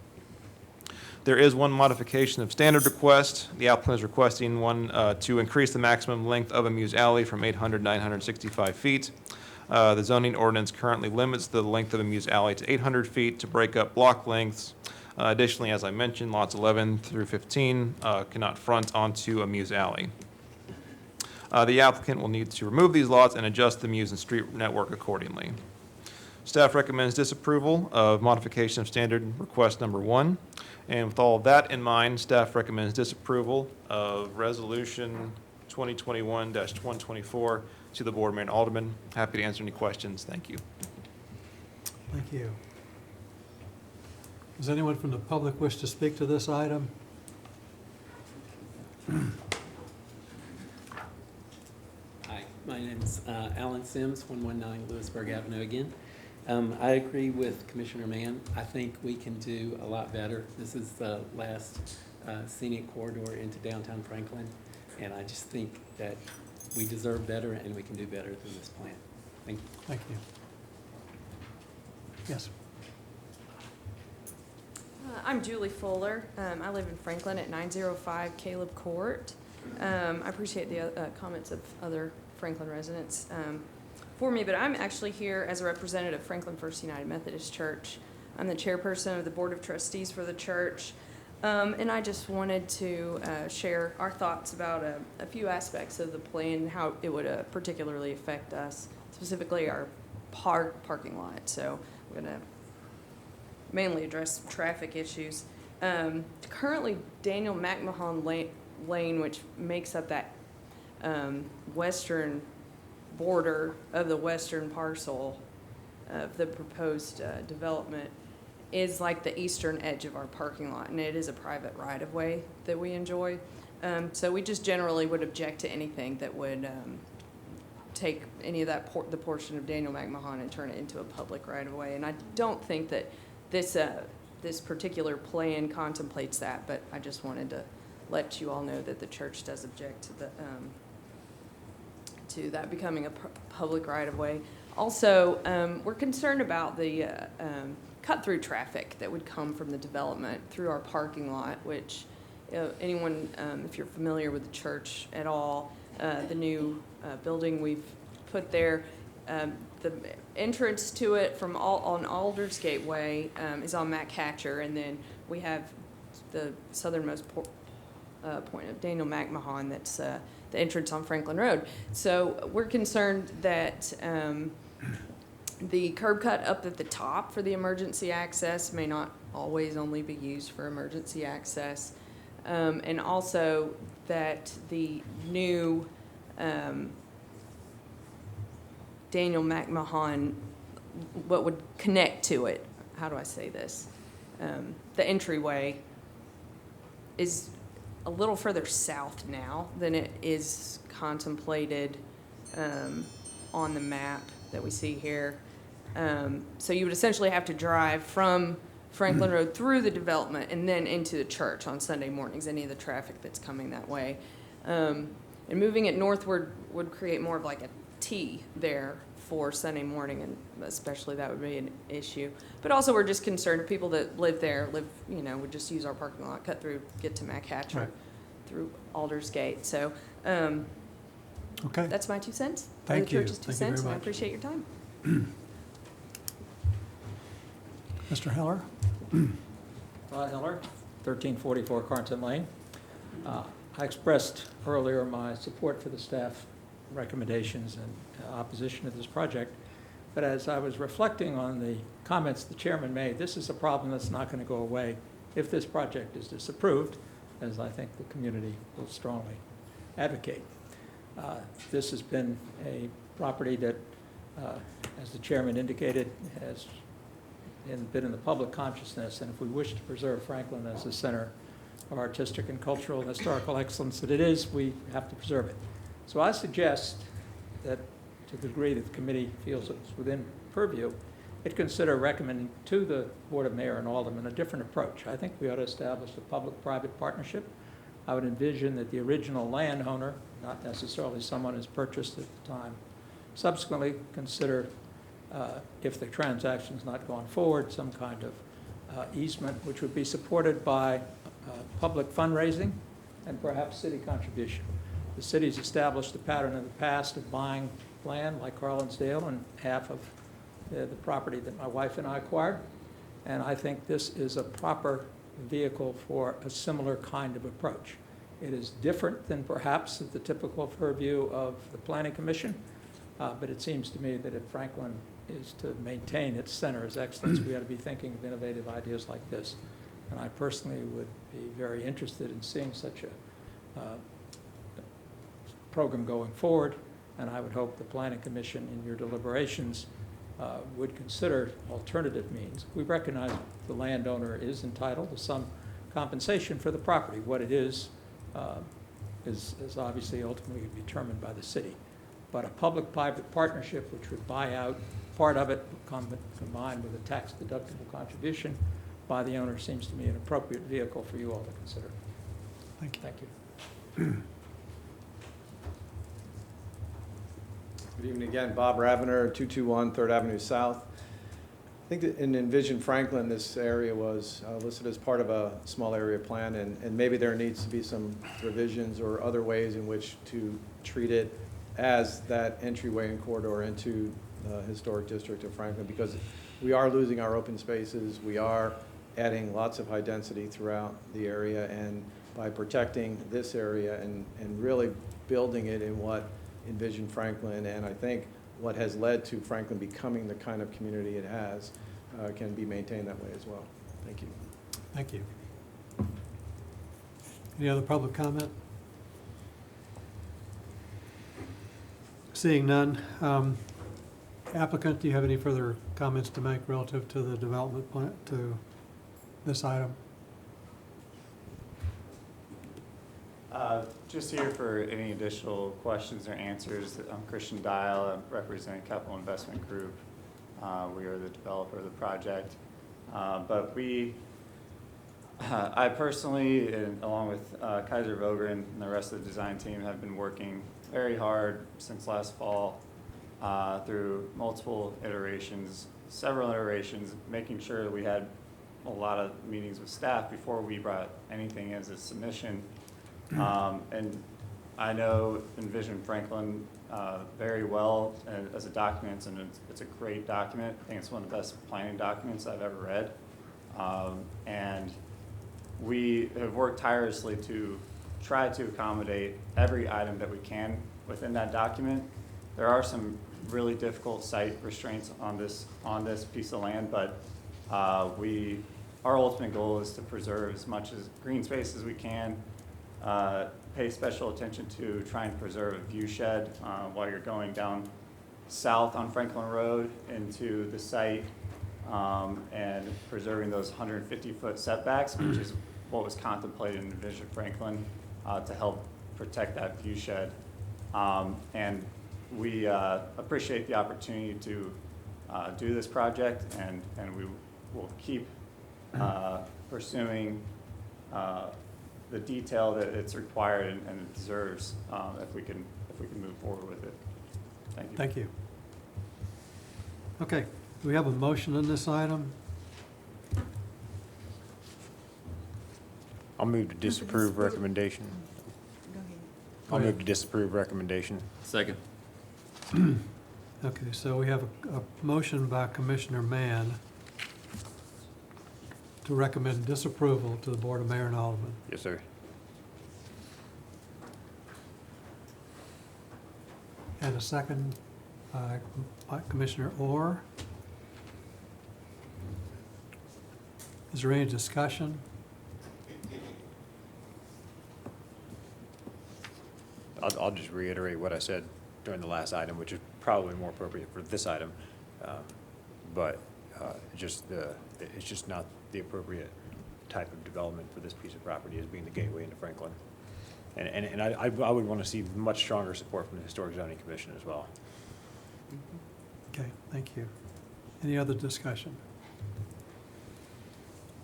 There is one modification of standard request. The applicant is requesting one to increase the maximum length of a Muse Alley from 800 to 965 feet. The zoning ordinance currently limits the length of a Muse Alley to 800 feet to break up block lengths. Additionally, as I mentioned, lots 11 through 15 cannot front onto a Muse Alley. The applicant will need to remove these lots and adjust the Muse and street network accordingly. Staff recommends disapproval of modification of standard request number 1. And with all of that in mind, staff recommends disapproval of resolution 2021-124 to the board, Mayor and Alderman. Happy to answer any questions. Thank you. Thank you. Does anyone from the public wish to speak to this item? Hi, my name's Alan Sims, 119 Lewisburg Avenue again. I agree with Commissioner Mann. I think we can do a lot better. This is the last scenic corridor into downtown Franklin, and I just think that we deserve better and we can do better than this plan. Thank you. Thank you. Yes. I'm Julie Fuller. I live in Franklin at 905 Caleb Court. I appreciate the comments of other Franklin residents for me, but I'm actually here as a representative of Franklin First United Methodist Church. I'm the chairperson of the Board of Trustees for the church, and I just wanted to share our thoughts about a few aspects of the plan and how it would particularly affect us, specifically our parking lot. So we're going to mainly address traffic issues. Currently, Daniel McMahon Lane, which makes up that western border of the western parcel of the proposed development, is like the eastern edge of our parking lot, and it is a private right-of-way that we enjoy. So we just generally would object to anything that would take any of that the portion of Daniel McMahon and turn it into a public right-of-way. And I don't think that this particular plan contemplates that, but I just wanted to let you all know that the church does object to that becoming a public right-of-way. Also, we're concerned about the cut-through traffic that would come from the development through our parking lot, which anyone, if you're familiar with the church at all, the new building we've put there, the entrance to it from on Aldersgate Way is on Mac Hatcher, and then we have the southernmost point of Daniel McMahon, that's the entrance on Franklin Road. So we're concerned that the curb cut up at the top for the emergency access may not always only be used for emergency access, and also that the new Daniel McMahon, what would connect to it, how do I say this? The entryway is a little further south now than it is contemplated on the map that we see here. So you would essentially have to drive from Franklin Road through the development and then into the church on Sunday mornings, any of the traffic that's coming that way. And moving it northward would create more of like a T there for Sunday morning, and especially that would be an issue. But also we're just concerned people that live there, would just use our parking lot, cut through, get to Mac Hatcher Right. through Aldersgate. So Okay. that's my 2 cents. Thank you. The church's 2 Thank you very cents, and I much. appreciate your time. Mr. Heller? Rod Heller, 1344 Carnton Lane. I expressed earlier my support for the staff recommendations and opposition to this project, but as I was reflecting on the comments the chairman made, this is a problem that's not going to go away if this project is disapproved, as I think the community will strongly advocate. This has been a property that, as the chairman indicated, has been in the public consciousness, and if we wish to preserve Franklin as a center of artistic and cultural and historical excellence that it is, we have to preserve it. So I suggest that, to the degree that the committee feels it's within purview, it consider recommending to the Board of Mayor and Aldermen a different approach. I think we ought to establish a public-private partnership. I would envision that the original landowner, not necessarily someone who's purchased at the time, subsequently consider, if the transaction's not gone forward, some kind of easement, which would be supported by public fundraising and perhaps city contribution. The city's established a pattern in the past of buying land like Harlansdale and half of the property that my wife and I acquired. And I think this is a proper vehicle for a similar kind of approach. It is different than perhaps the typical purview of the Planning Commission, but it seems to me that if Franklin is to maintain its center as excellence, we ought to be thinking of innovative ideas like this. And I personally would be very interested in seeing such a program going forward, and I would hope the Planning Commission in your deliberations would consider alternative means. We recognize the landowner is entitled to some compensation for the property. What it is obviously ultimately determined by the city. But a public-private partnership which would buy out part of it combined with a tax-deductible contribution by the owner seems to me an appropriate vehicle for you all to consider. Thank you. Thank you. Good evening again, Bob Ravener, 221 3rd Avenue South. I think that in Envision Franklin, this area was listed as part of a small area plan, and maybe there needs to be some revisions or other ways in which to treat it as that entryway and corridor into the historic district of Franklin, because we are losing our open spaces, we are adding lots of high density throughout the area, and by protecting this area and really building it in what Envision Franklin, and I think what has led to Franklin becoming the kind of community it has, can be maintained that way as well. Thank you. Thank you. Any other public comment? Seeing none. Applicant, do you have any further comments to make relative to the development plan, to this item? Just here for any additional questions or answers. I'm Christian Dial. I represent Capital Investment Group. We are the developer of the project. But I personally, and along with Kaiser Vogren and the rest of the design team, have been working very hard since last fall through multiple iterations, several iterations, making sure that we had a lot of meetings with staff before we brought anything as a submission. And I know Envision Franklin very well as a document, and it's a great document. I think it's one of the best planning documents I've ever read. And we have worked tirelessly to try to accommodate every item that we can within that document. There are some really difficult site restraints on this piece of land, but our ultimate goal is to preserve as much as green space as we can. Pay special attention to try and preserve a view shed while you're going down south on Franklin Road into the site, and preserving those 150-foot setbacks, which is what was contemplated in Envision Franklin to help protect that view shed. And we appreciate the opportunity to do this project, and we will keep pursuing the detail that it's required and it deserves if we can move forward with it. Thank you. Thank you. Okay, do we have a motion on this item? I'll move to disapprove recommendation. Go ahead. I'll move to disapprove recommendation. Second. Okay, so we have a motion by Commissioner Mann to recommend disapproval to the Board of Mayor and Aldermen. Yes, sir. And a second by Commissioner Orr. Is there any discussion? I'll just reiterate what I said during the last item, which is probably more appropriate for this item. But it's just not the appropriate type of development for this piece of property as being the gateway into Franklin. And I would want to see much stronger support from the Historic Zoning Commission as well. Okay, thank you. Any other discussion?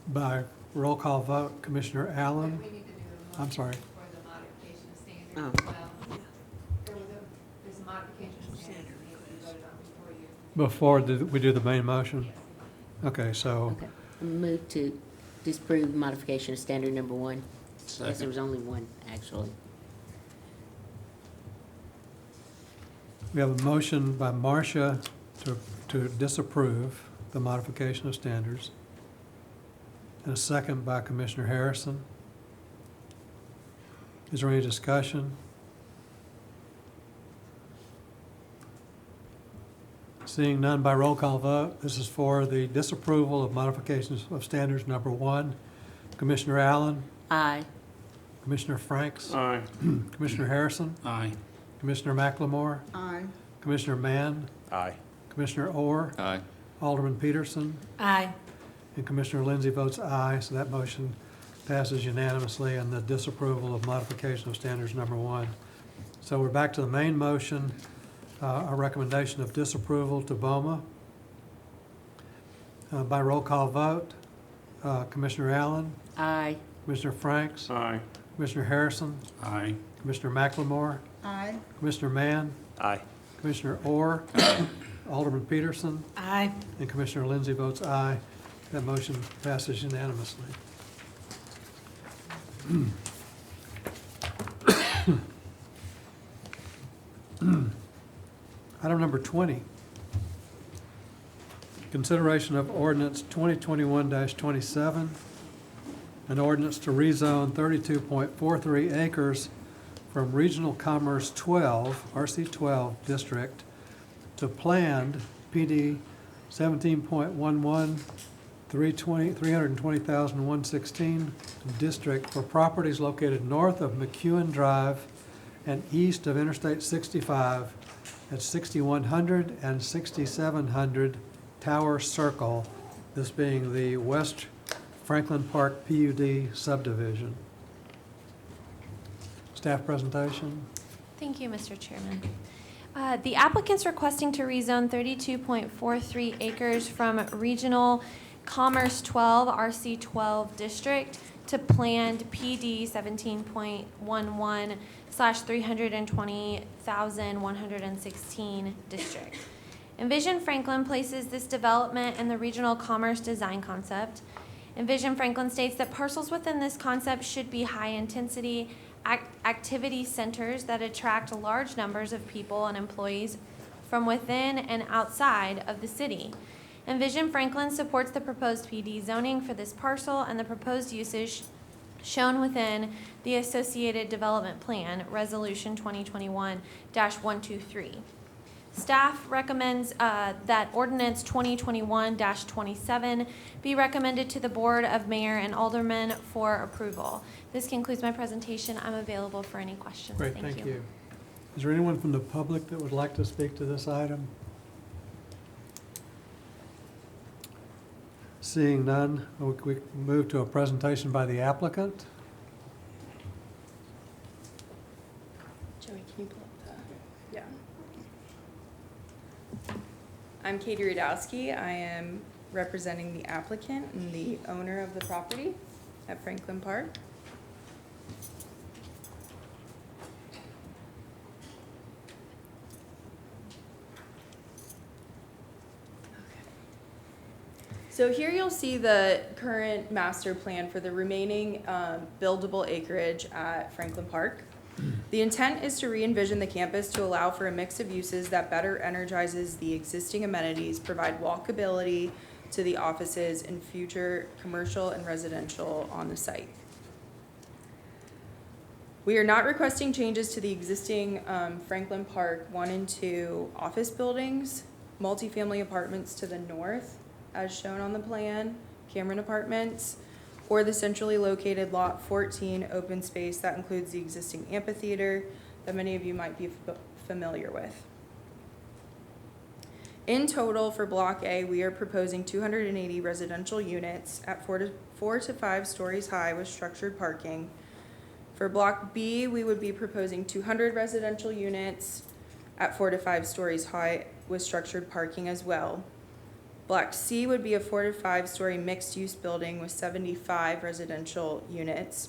By roll call vote, Commissioner Allen? We need to do a I'm motion sorry. for the modification of standards as well. There's a modification of standards that needs to be voted on before you. Before we do the main motion? Okay, so Move to disapprove modification of standard number 1. Yes, there Second. was only one, actually. We have a motion by Marcia to disapprove the modification of standards, and a second by Commissioner Harrison. Is there any discussion? Seeing none by roll call vote, this is for the disapproval of modifications of standards number 1. Commissioner Allen, Aye. Commissioner Franks, Aye. Commissioner Harrison, Aye. Commissioner McLemore, Aye. Commissioner Mann, Aye. Commissioner Orr, Aye. Alderman Peterson, Aye. and Commissioner Lindsey votes aye, so that motion passes unanimously and the disapproval of modification of standards number 1. So we're back to the main motion, a recommendation of disapproval to BOMA. By roll call vote, Commissioner Allen, Aye. Commissioner Franks, Aye. Commissioner Harrison, Aye. Commissioner McLemore, Aye. Commissioner Mann, Aye. Commissioner Orr, Alderman Peterson, Aye. and Commissioner Lindsey votes aye. That motion passes unanimously. Item number 20. Consideration of ordinance 2021-27, an ordinance to rezone 32.43 acres from Regional Commerce 12, RC 12 district, to planned PD 17.11, 320,116 district for properties located north of McEwen Drive and east of Interstate 65 at 6100 and 6700 Tower Circle, this being the West Franklin Park PUD subdivision. Staff presentation. Thank you, Mr. Chairman. The applicant's requesting to rezone 32.43 acres from Regional Commerce 12, RC 12 district to planned PD 17.11/320,116 district. Envision Franklin places this development in the regional commerce design concept. Envision Franklin states that parcels within this concept should be high-intensity activity centers that attract large numbers of people and employees from within and outside of the city. Envision Franklin supports the proposed PD zoning for this parcel and the proposed usage shown within the Associated Development Plan, Resolution 2021-123. Staff recommends that Ordinance 2021-27 be recommended to the Board of Mayor and Aldermen for approval. This concludes my presentation. I'm available for any questions. Great, thank you. Is there anyone from the public that would like to speak to this item? Seeing none, we move to a presentation by the applicant. Joey, can you pull up the, yeah. I'm Katie Radowski. I am representing the applicant and the owner of the property at Franklin Park. So here you'll see the current master plan for the remaining buildable acreage at Franklin Park. The intent is to re-envision the campus to allow for a mix of uses that better energizes the existing amenities, provide walkability to the offices and future commercial and residential on the site. We are not requesting changes to the existing Franklin Park 1 and 2 office buildings, multifamily apartments to the north, as shown on the plan, Cameron Apartments, or the centrally located Lot 14 open space that includes the existing amphitheater that many of you might be familiar with. In total, for Block A, we are proposing 280 residential units at 4 to 5 stories high with structured parking. For Block B, we would be proposing 200 residential units at 4 to 5 stories high with structured parking as well. Block C would be a 4 to 5 story mixed use building with 75 residential units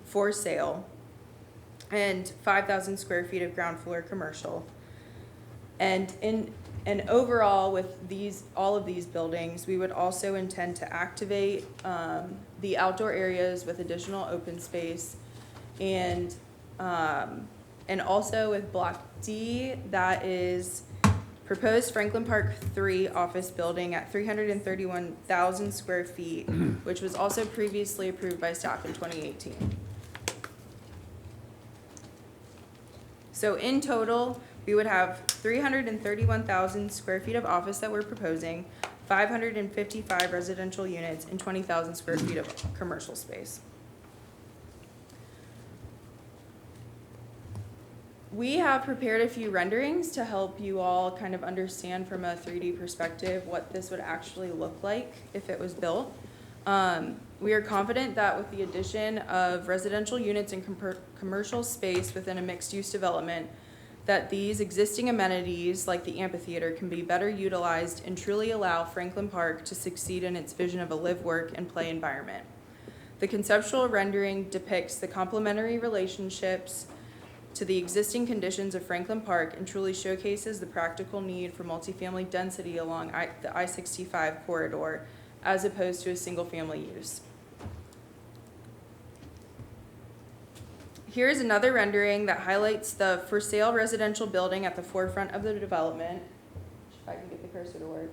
for sale and 5,000 square feet of ground floor commercial. And overall, with all of these buildings, we would also intend to activate the outdoor areas with additional open space. And also with Block D, that is proposed Franklin Park 3 office building at 331,000 square feet, which was also previously approved by staff in 2018. So in total, we would have 331,000 square feet of office that we're proposing, 555 residential units, and 20,000 square feet of commercial space. We have prepared a few renderings to help you all kind of understand from a 3D perspective what this would actually look like if it was built. We are confident that with the addition of residential units and commercial space within a mixed-use development, that these existing amenities, like the amphitheater, can be better utilized and truly allow Franklin Park to succeed in its vision of a live, work, and play environment. The conceptual rendering depicts the complementary relationships to the existing conditions of Franklin Park and truly showcases the practical need for multifamily density along the I-65 corridor as opposed to a single-family use. Here's another rendering that highlights the for sale residential building at the forefront of the development. If I can get the cursor to work,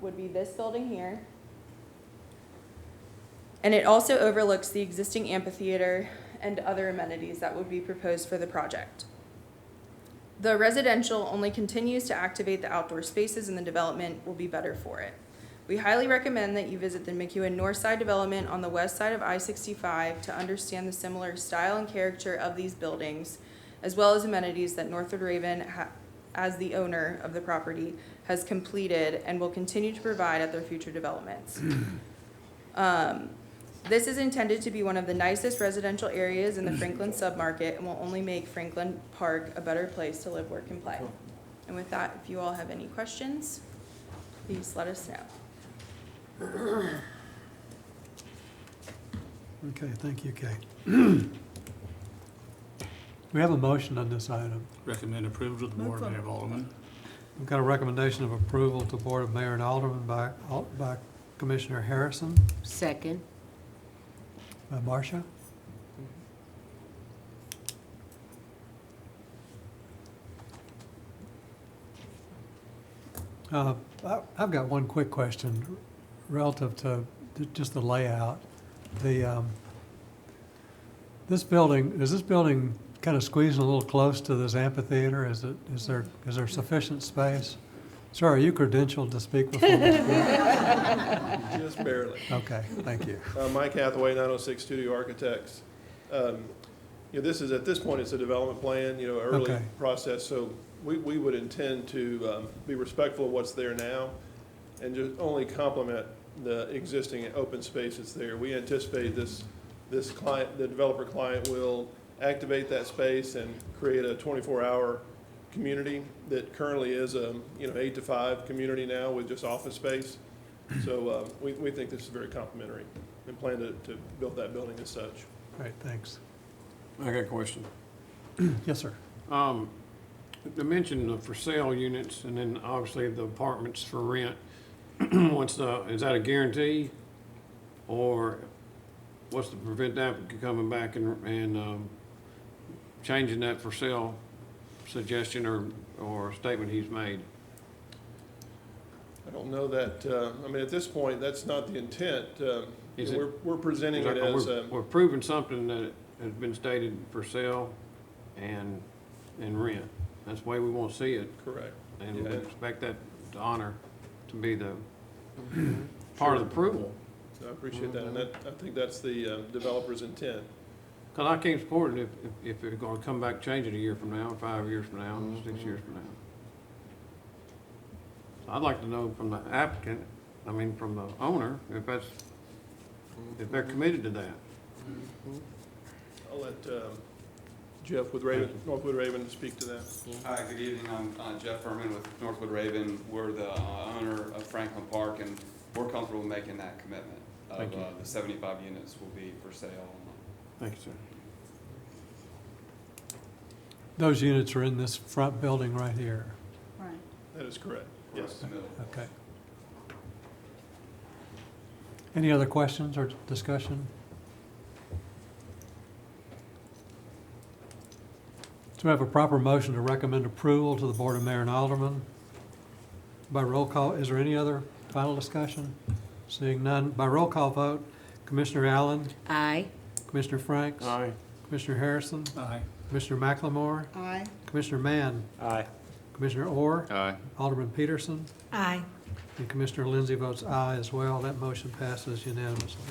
would be this building here. And it also overlooks the existing amphitheater and other amenities that would be proposed for the project. The residential only continues to activate the outdoor spaces, and the development will be better for it. We highly recommend that you visit the McEwen Northside development on the west side of I-65 to understand the similar style and character of these buildings, as well as amenities that Northwood Raven, as the owner of the property, has completed and will continue to provide at their future developments. This is intended to be one of the nicest residential areas in the Franklin submarket and will only make Franklin Park a better place to live, work, and play. And with that, if you all have any questions, please let us know. Okay, thank you, Kate. We have a motion on this item. Recommend approval to the Board of Mayor and Alderman. We've got a recommendation of approval to Board of Mayor and Alderman by Commissioner Harrison, Second. by Marcia. I've got one quick question relative to just the layout. This building kind of squeezing a little close to this amphitheater? Is there sufficient space? Sir, are you credentialed to speak before this board? Just barely. Okay, thank you. Mike Hathaway, 906 Studio Architects. This is, at this point, it's a development plan, early Okay. process, so we would intend to be respectful of what's there now and just only complement the existing open space that's there. We anticipate this client, the developer client, will activate that space and create a 24-hour community that currently is a 8 to 5 community now with just office space. So we think this is very complimentary and plan to build that building as such. Great, thanks. I got a question. Yes, sir. They mentioned the for sale units and then obviously the apartments for rent. Is that a guarantee? Or what's to prevent that from coming back and changing that for sale suggestion or statement he's made? I don't know that, at this point, that's not the intent. We're presenting it as We're proving something that has been stated for sale and rent. That's the way we want to see it. Correct. And we expect that to honor to be the part of the approval. I appreciate that, and I think that's the developer's intent. Because I can't support it if they're going to come back, change it a year from now, 5 years from now, 6 years from now. So I'd like to know from the applicant, from the owner, if they're committed to that. I'll let Jeff with Northwood Raven speak to that. Hi, good evening. I'm Jeff Furman with Northwood Raven. We're the owner of Franklin Park, and we're comfortable making that commitment of the 75 units will be for sale. Thank you, sir. Those units are in this front building right here. That is correct, yes. Okay. Any other questions or discussion? So we have a proper motion to recommend approval to the Board of Mayor and Aldermen. By roll call, is there any other final discussion? Seeing none, by roll call vote, Commissioner Allen, Aye. Commissioner Franks. Aye. Commissioner Harrison, Aye. Commissioner McLemore, Aye. Commissioner Mann, Aye. Commissioner Orr, Aye. Alderman Peterson, Aye. and Commissioner Lindsey votes aye as well. That motion passes unanimously.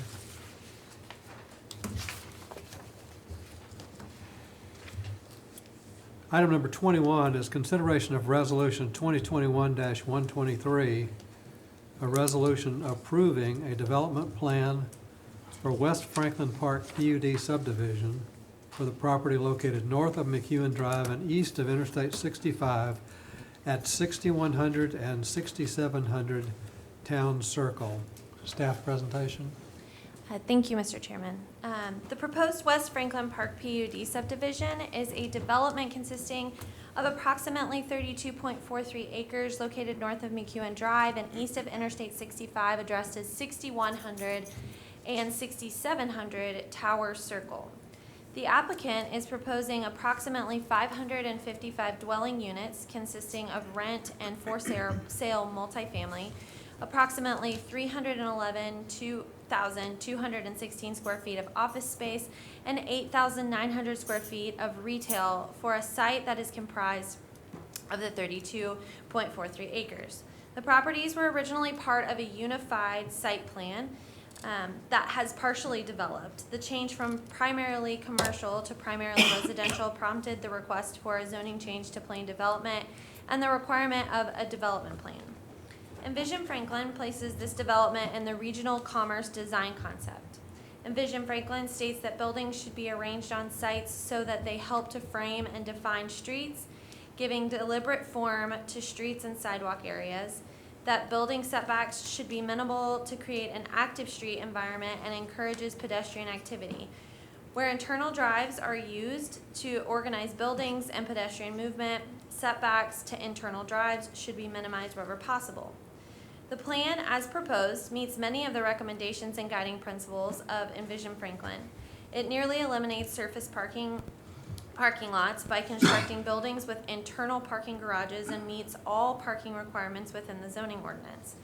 Item number 21 is consideration of Resolution 2021-123, a resolution approving a development plan for West Franklin Park PUD subdivision for the property located north of McEwen Drive and east of Interstate 65 at 6100 and 6700 Town Circle. Staff presentation. Thank you, Mr. Chairman. The proposed West Franklin Park PUD subdivision is a development consisting of approximately 32.43 acres located north of McEwen Drive and east of Interstate 65, addressed as 6100 and 6700 Tower Circle. The applicant is proposing approximately 555 dwelling units consisting of rent and for sale multifamily, approximately 311,216 square feet of office space, and 8,900 square feet of retail for a site that is comprised of the 32.43 acres. The properties were originally part of a unified site plan that has partially developed. The change from primarily commercial to primarily residential prompted the request for a zoning change to plain development and the requirement of a development plan. Envision Franklin places this development in the regional commerce design concept. Envision Franklin states that buildings should be arranged on sites so that they help to frame and define streets, giving deliberate form to streets and sidewalk areas, that building setbacks should be minimal to create an active street environment and encourages pedestrian activity. Where internal drives are used to organize buildings and pedestrian movement, setbacks to internal drives should be minimized wherever possible. The plan, as proposed, meets many of the recommendations and guiding principles of Envision Franklin. It nearly eliminates surface parking lots by constructing buildings with internal parking garages and meets all parking requirements within the zoning ordinance.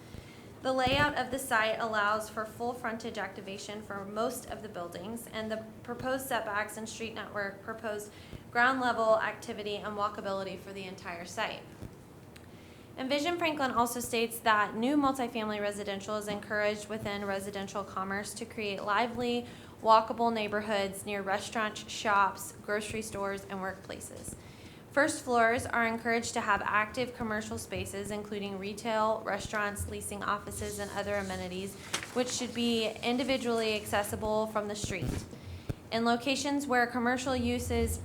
The layout of the site allows for full frontage activation for most of the buildings, and the proposed setbacks and street network proposed ground level activity and walkability for the entire site. Envision Franklin also states that new multifamily residential is encouraged within residential commerce to create lively, walkable neighborhoods near restaurants, shops, grocery stores, and workplaces. First floors are encouraged to have active commercial spaces, including retail, restaurants, leasing offices, and other amenities, which should be individually accessible from the street. In locations where commercial uses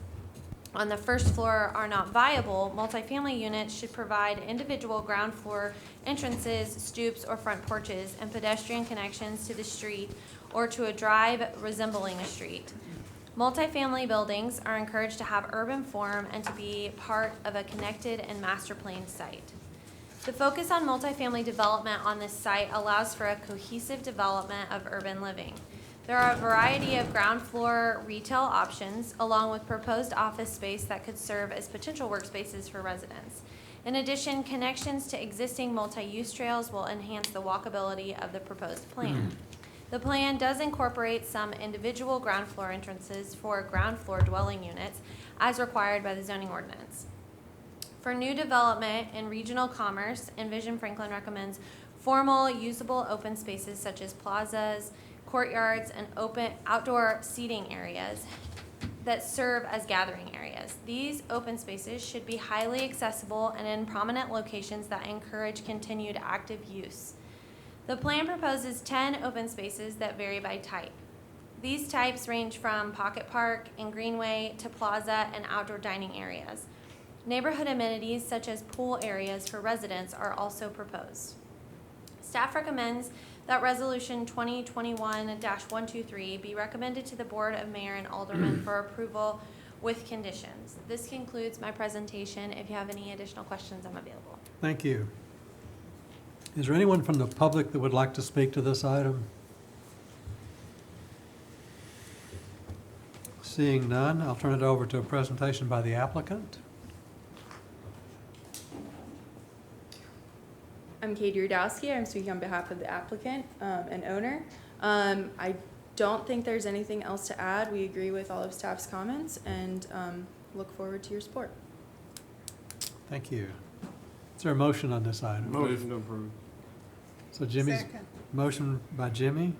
on the first floor are not viable, multifamily units should provide individual ground floor entrances, stoops, or front porches, and pedestrian connections to the street or to a drive resembling a street. Multifamily buildings are encouraged to have urban form and to be part of a connected and master planned site. The focus on multifamily development on this site allows for a cohesive development of urban living. There are a variety of ground floor retail options, along with proposed office space that could serve as potential workspaces for residents. In addition, connections to existing multi-use trails will enhance the walkability of the proposed plan. The plan does incorporate some individual ground floor entrances for ground floor dwelling units as required by the zoning ordinance. For new development in regional commerce, Envision Franklin recommends formal, usable open spaces such as plazas, courtyards, and open outdoor seating areas that serve as gathering areas. These open spaces should be highly accessible and in prominent locations that encourage continued active use. The plan proposes 10 open spaces that vary by type. These types range from pocket park and greenway to plaza and outdoor dining areas. Neighborhood amenities such as pool areas for residents are also proposed. Staff recommends that Resolution 2021-123 be recommended to the Board of Mayor and Aldermen for approval with conditions. This concludes my presentation. If you have any additional questions, I'm available. Thank you. Is there anyone from the public that would like to speak to this item? Seeing none, I'll turn it over to a presentation by the applicant. I'm Katie Rudowski. I'm speaking on behalf of the applicant and owner. I don't think there's anything else to add. We agree with all of staff's comments and look forward to your support. Thank you. Is there a motion on this item? Motion approved. So Jimmy's Second. motion by Jimmy.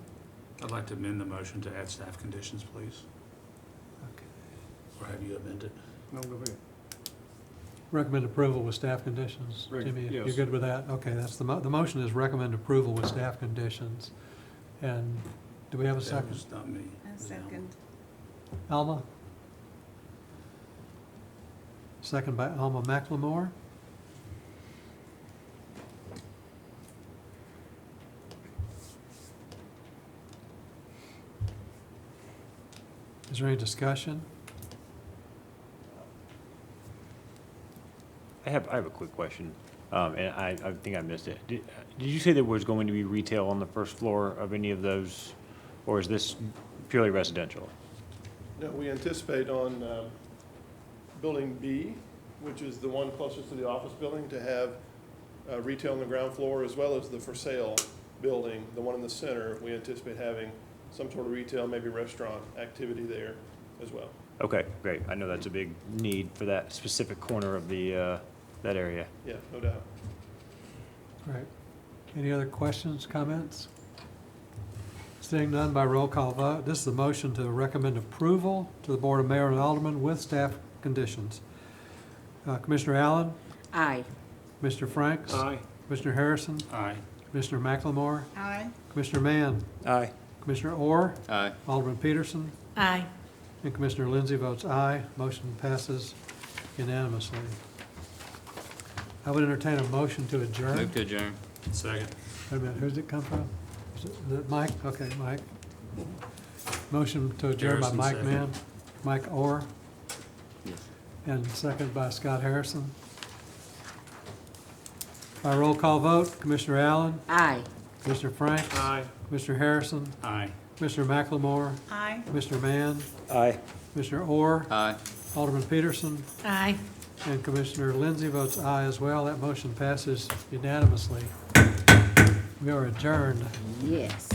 I'd like to amend the motion to add staff conditions, please. Okay. Or have you amended? No, go ahead. Recommend approval with staff conditions. Jimmy, yes. you're good with that? Okay, that's the motion is recommend approval with staff conditions. And do we have a That second? was not me. A second. Alma? Second by Alma McLemore. Is there any discussion? I have a quick question, and I think I missed it. Did you say there was going to be retail on the first floor of any of those, or is this purely residential? No, we anticipate on Building B, which is the one closest to the office building, to have retail on the ground floor, as well as the for sale building, the one in the center. We anticipate having some sort of retail, maybe restaurant activity there as well. Okay, great. I know that's a big need for that specific corner of the, that area. Yeah, no doubt. Right. Any other questions, comments? Seeing none by roll call vote, this is a motion to recommend approval to the Board of Mayor and Aldermen with staff conditions. Commissioner Allen? Aye. Commissioner Franks? Aye. Commissioner Harrison? Aye. Commissioner McLemore? Aye. Commissioner Mann? Aye. Commissioner Orr? Aye. Alderman Peterson? Aye. And Commissioner Lindsey votes aye. Motion passes unanimously. I would entertain a motion to adjourn. Move to adjourn. Second. Wait a minute, who does it come from? Is it Mike? Okay, Mike. Motion to adjourn by Harrison, Mike second. Mann, Mike Orr. And second by Scott Harrison. By roll call vote, Commissioner Allen, Aye. Commissioner Franks. Aye. Commissioner Harrison, Aye. Commissioner McLemore, Aye. Commissioner Mann, Aye. Commissioner Orr, Aye. Alderman Peterson, Aye. and Commissioner Lindsey votes aye as well. That motion passes unanimously. We are adjourned. Yes.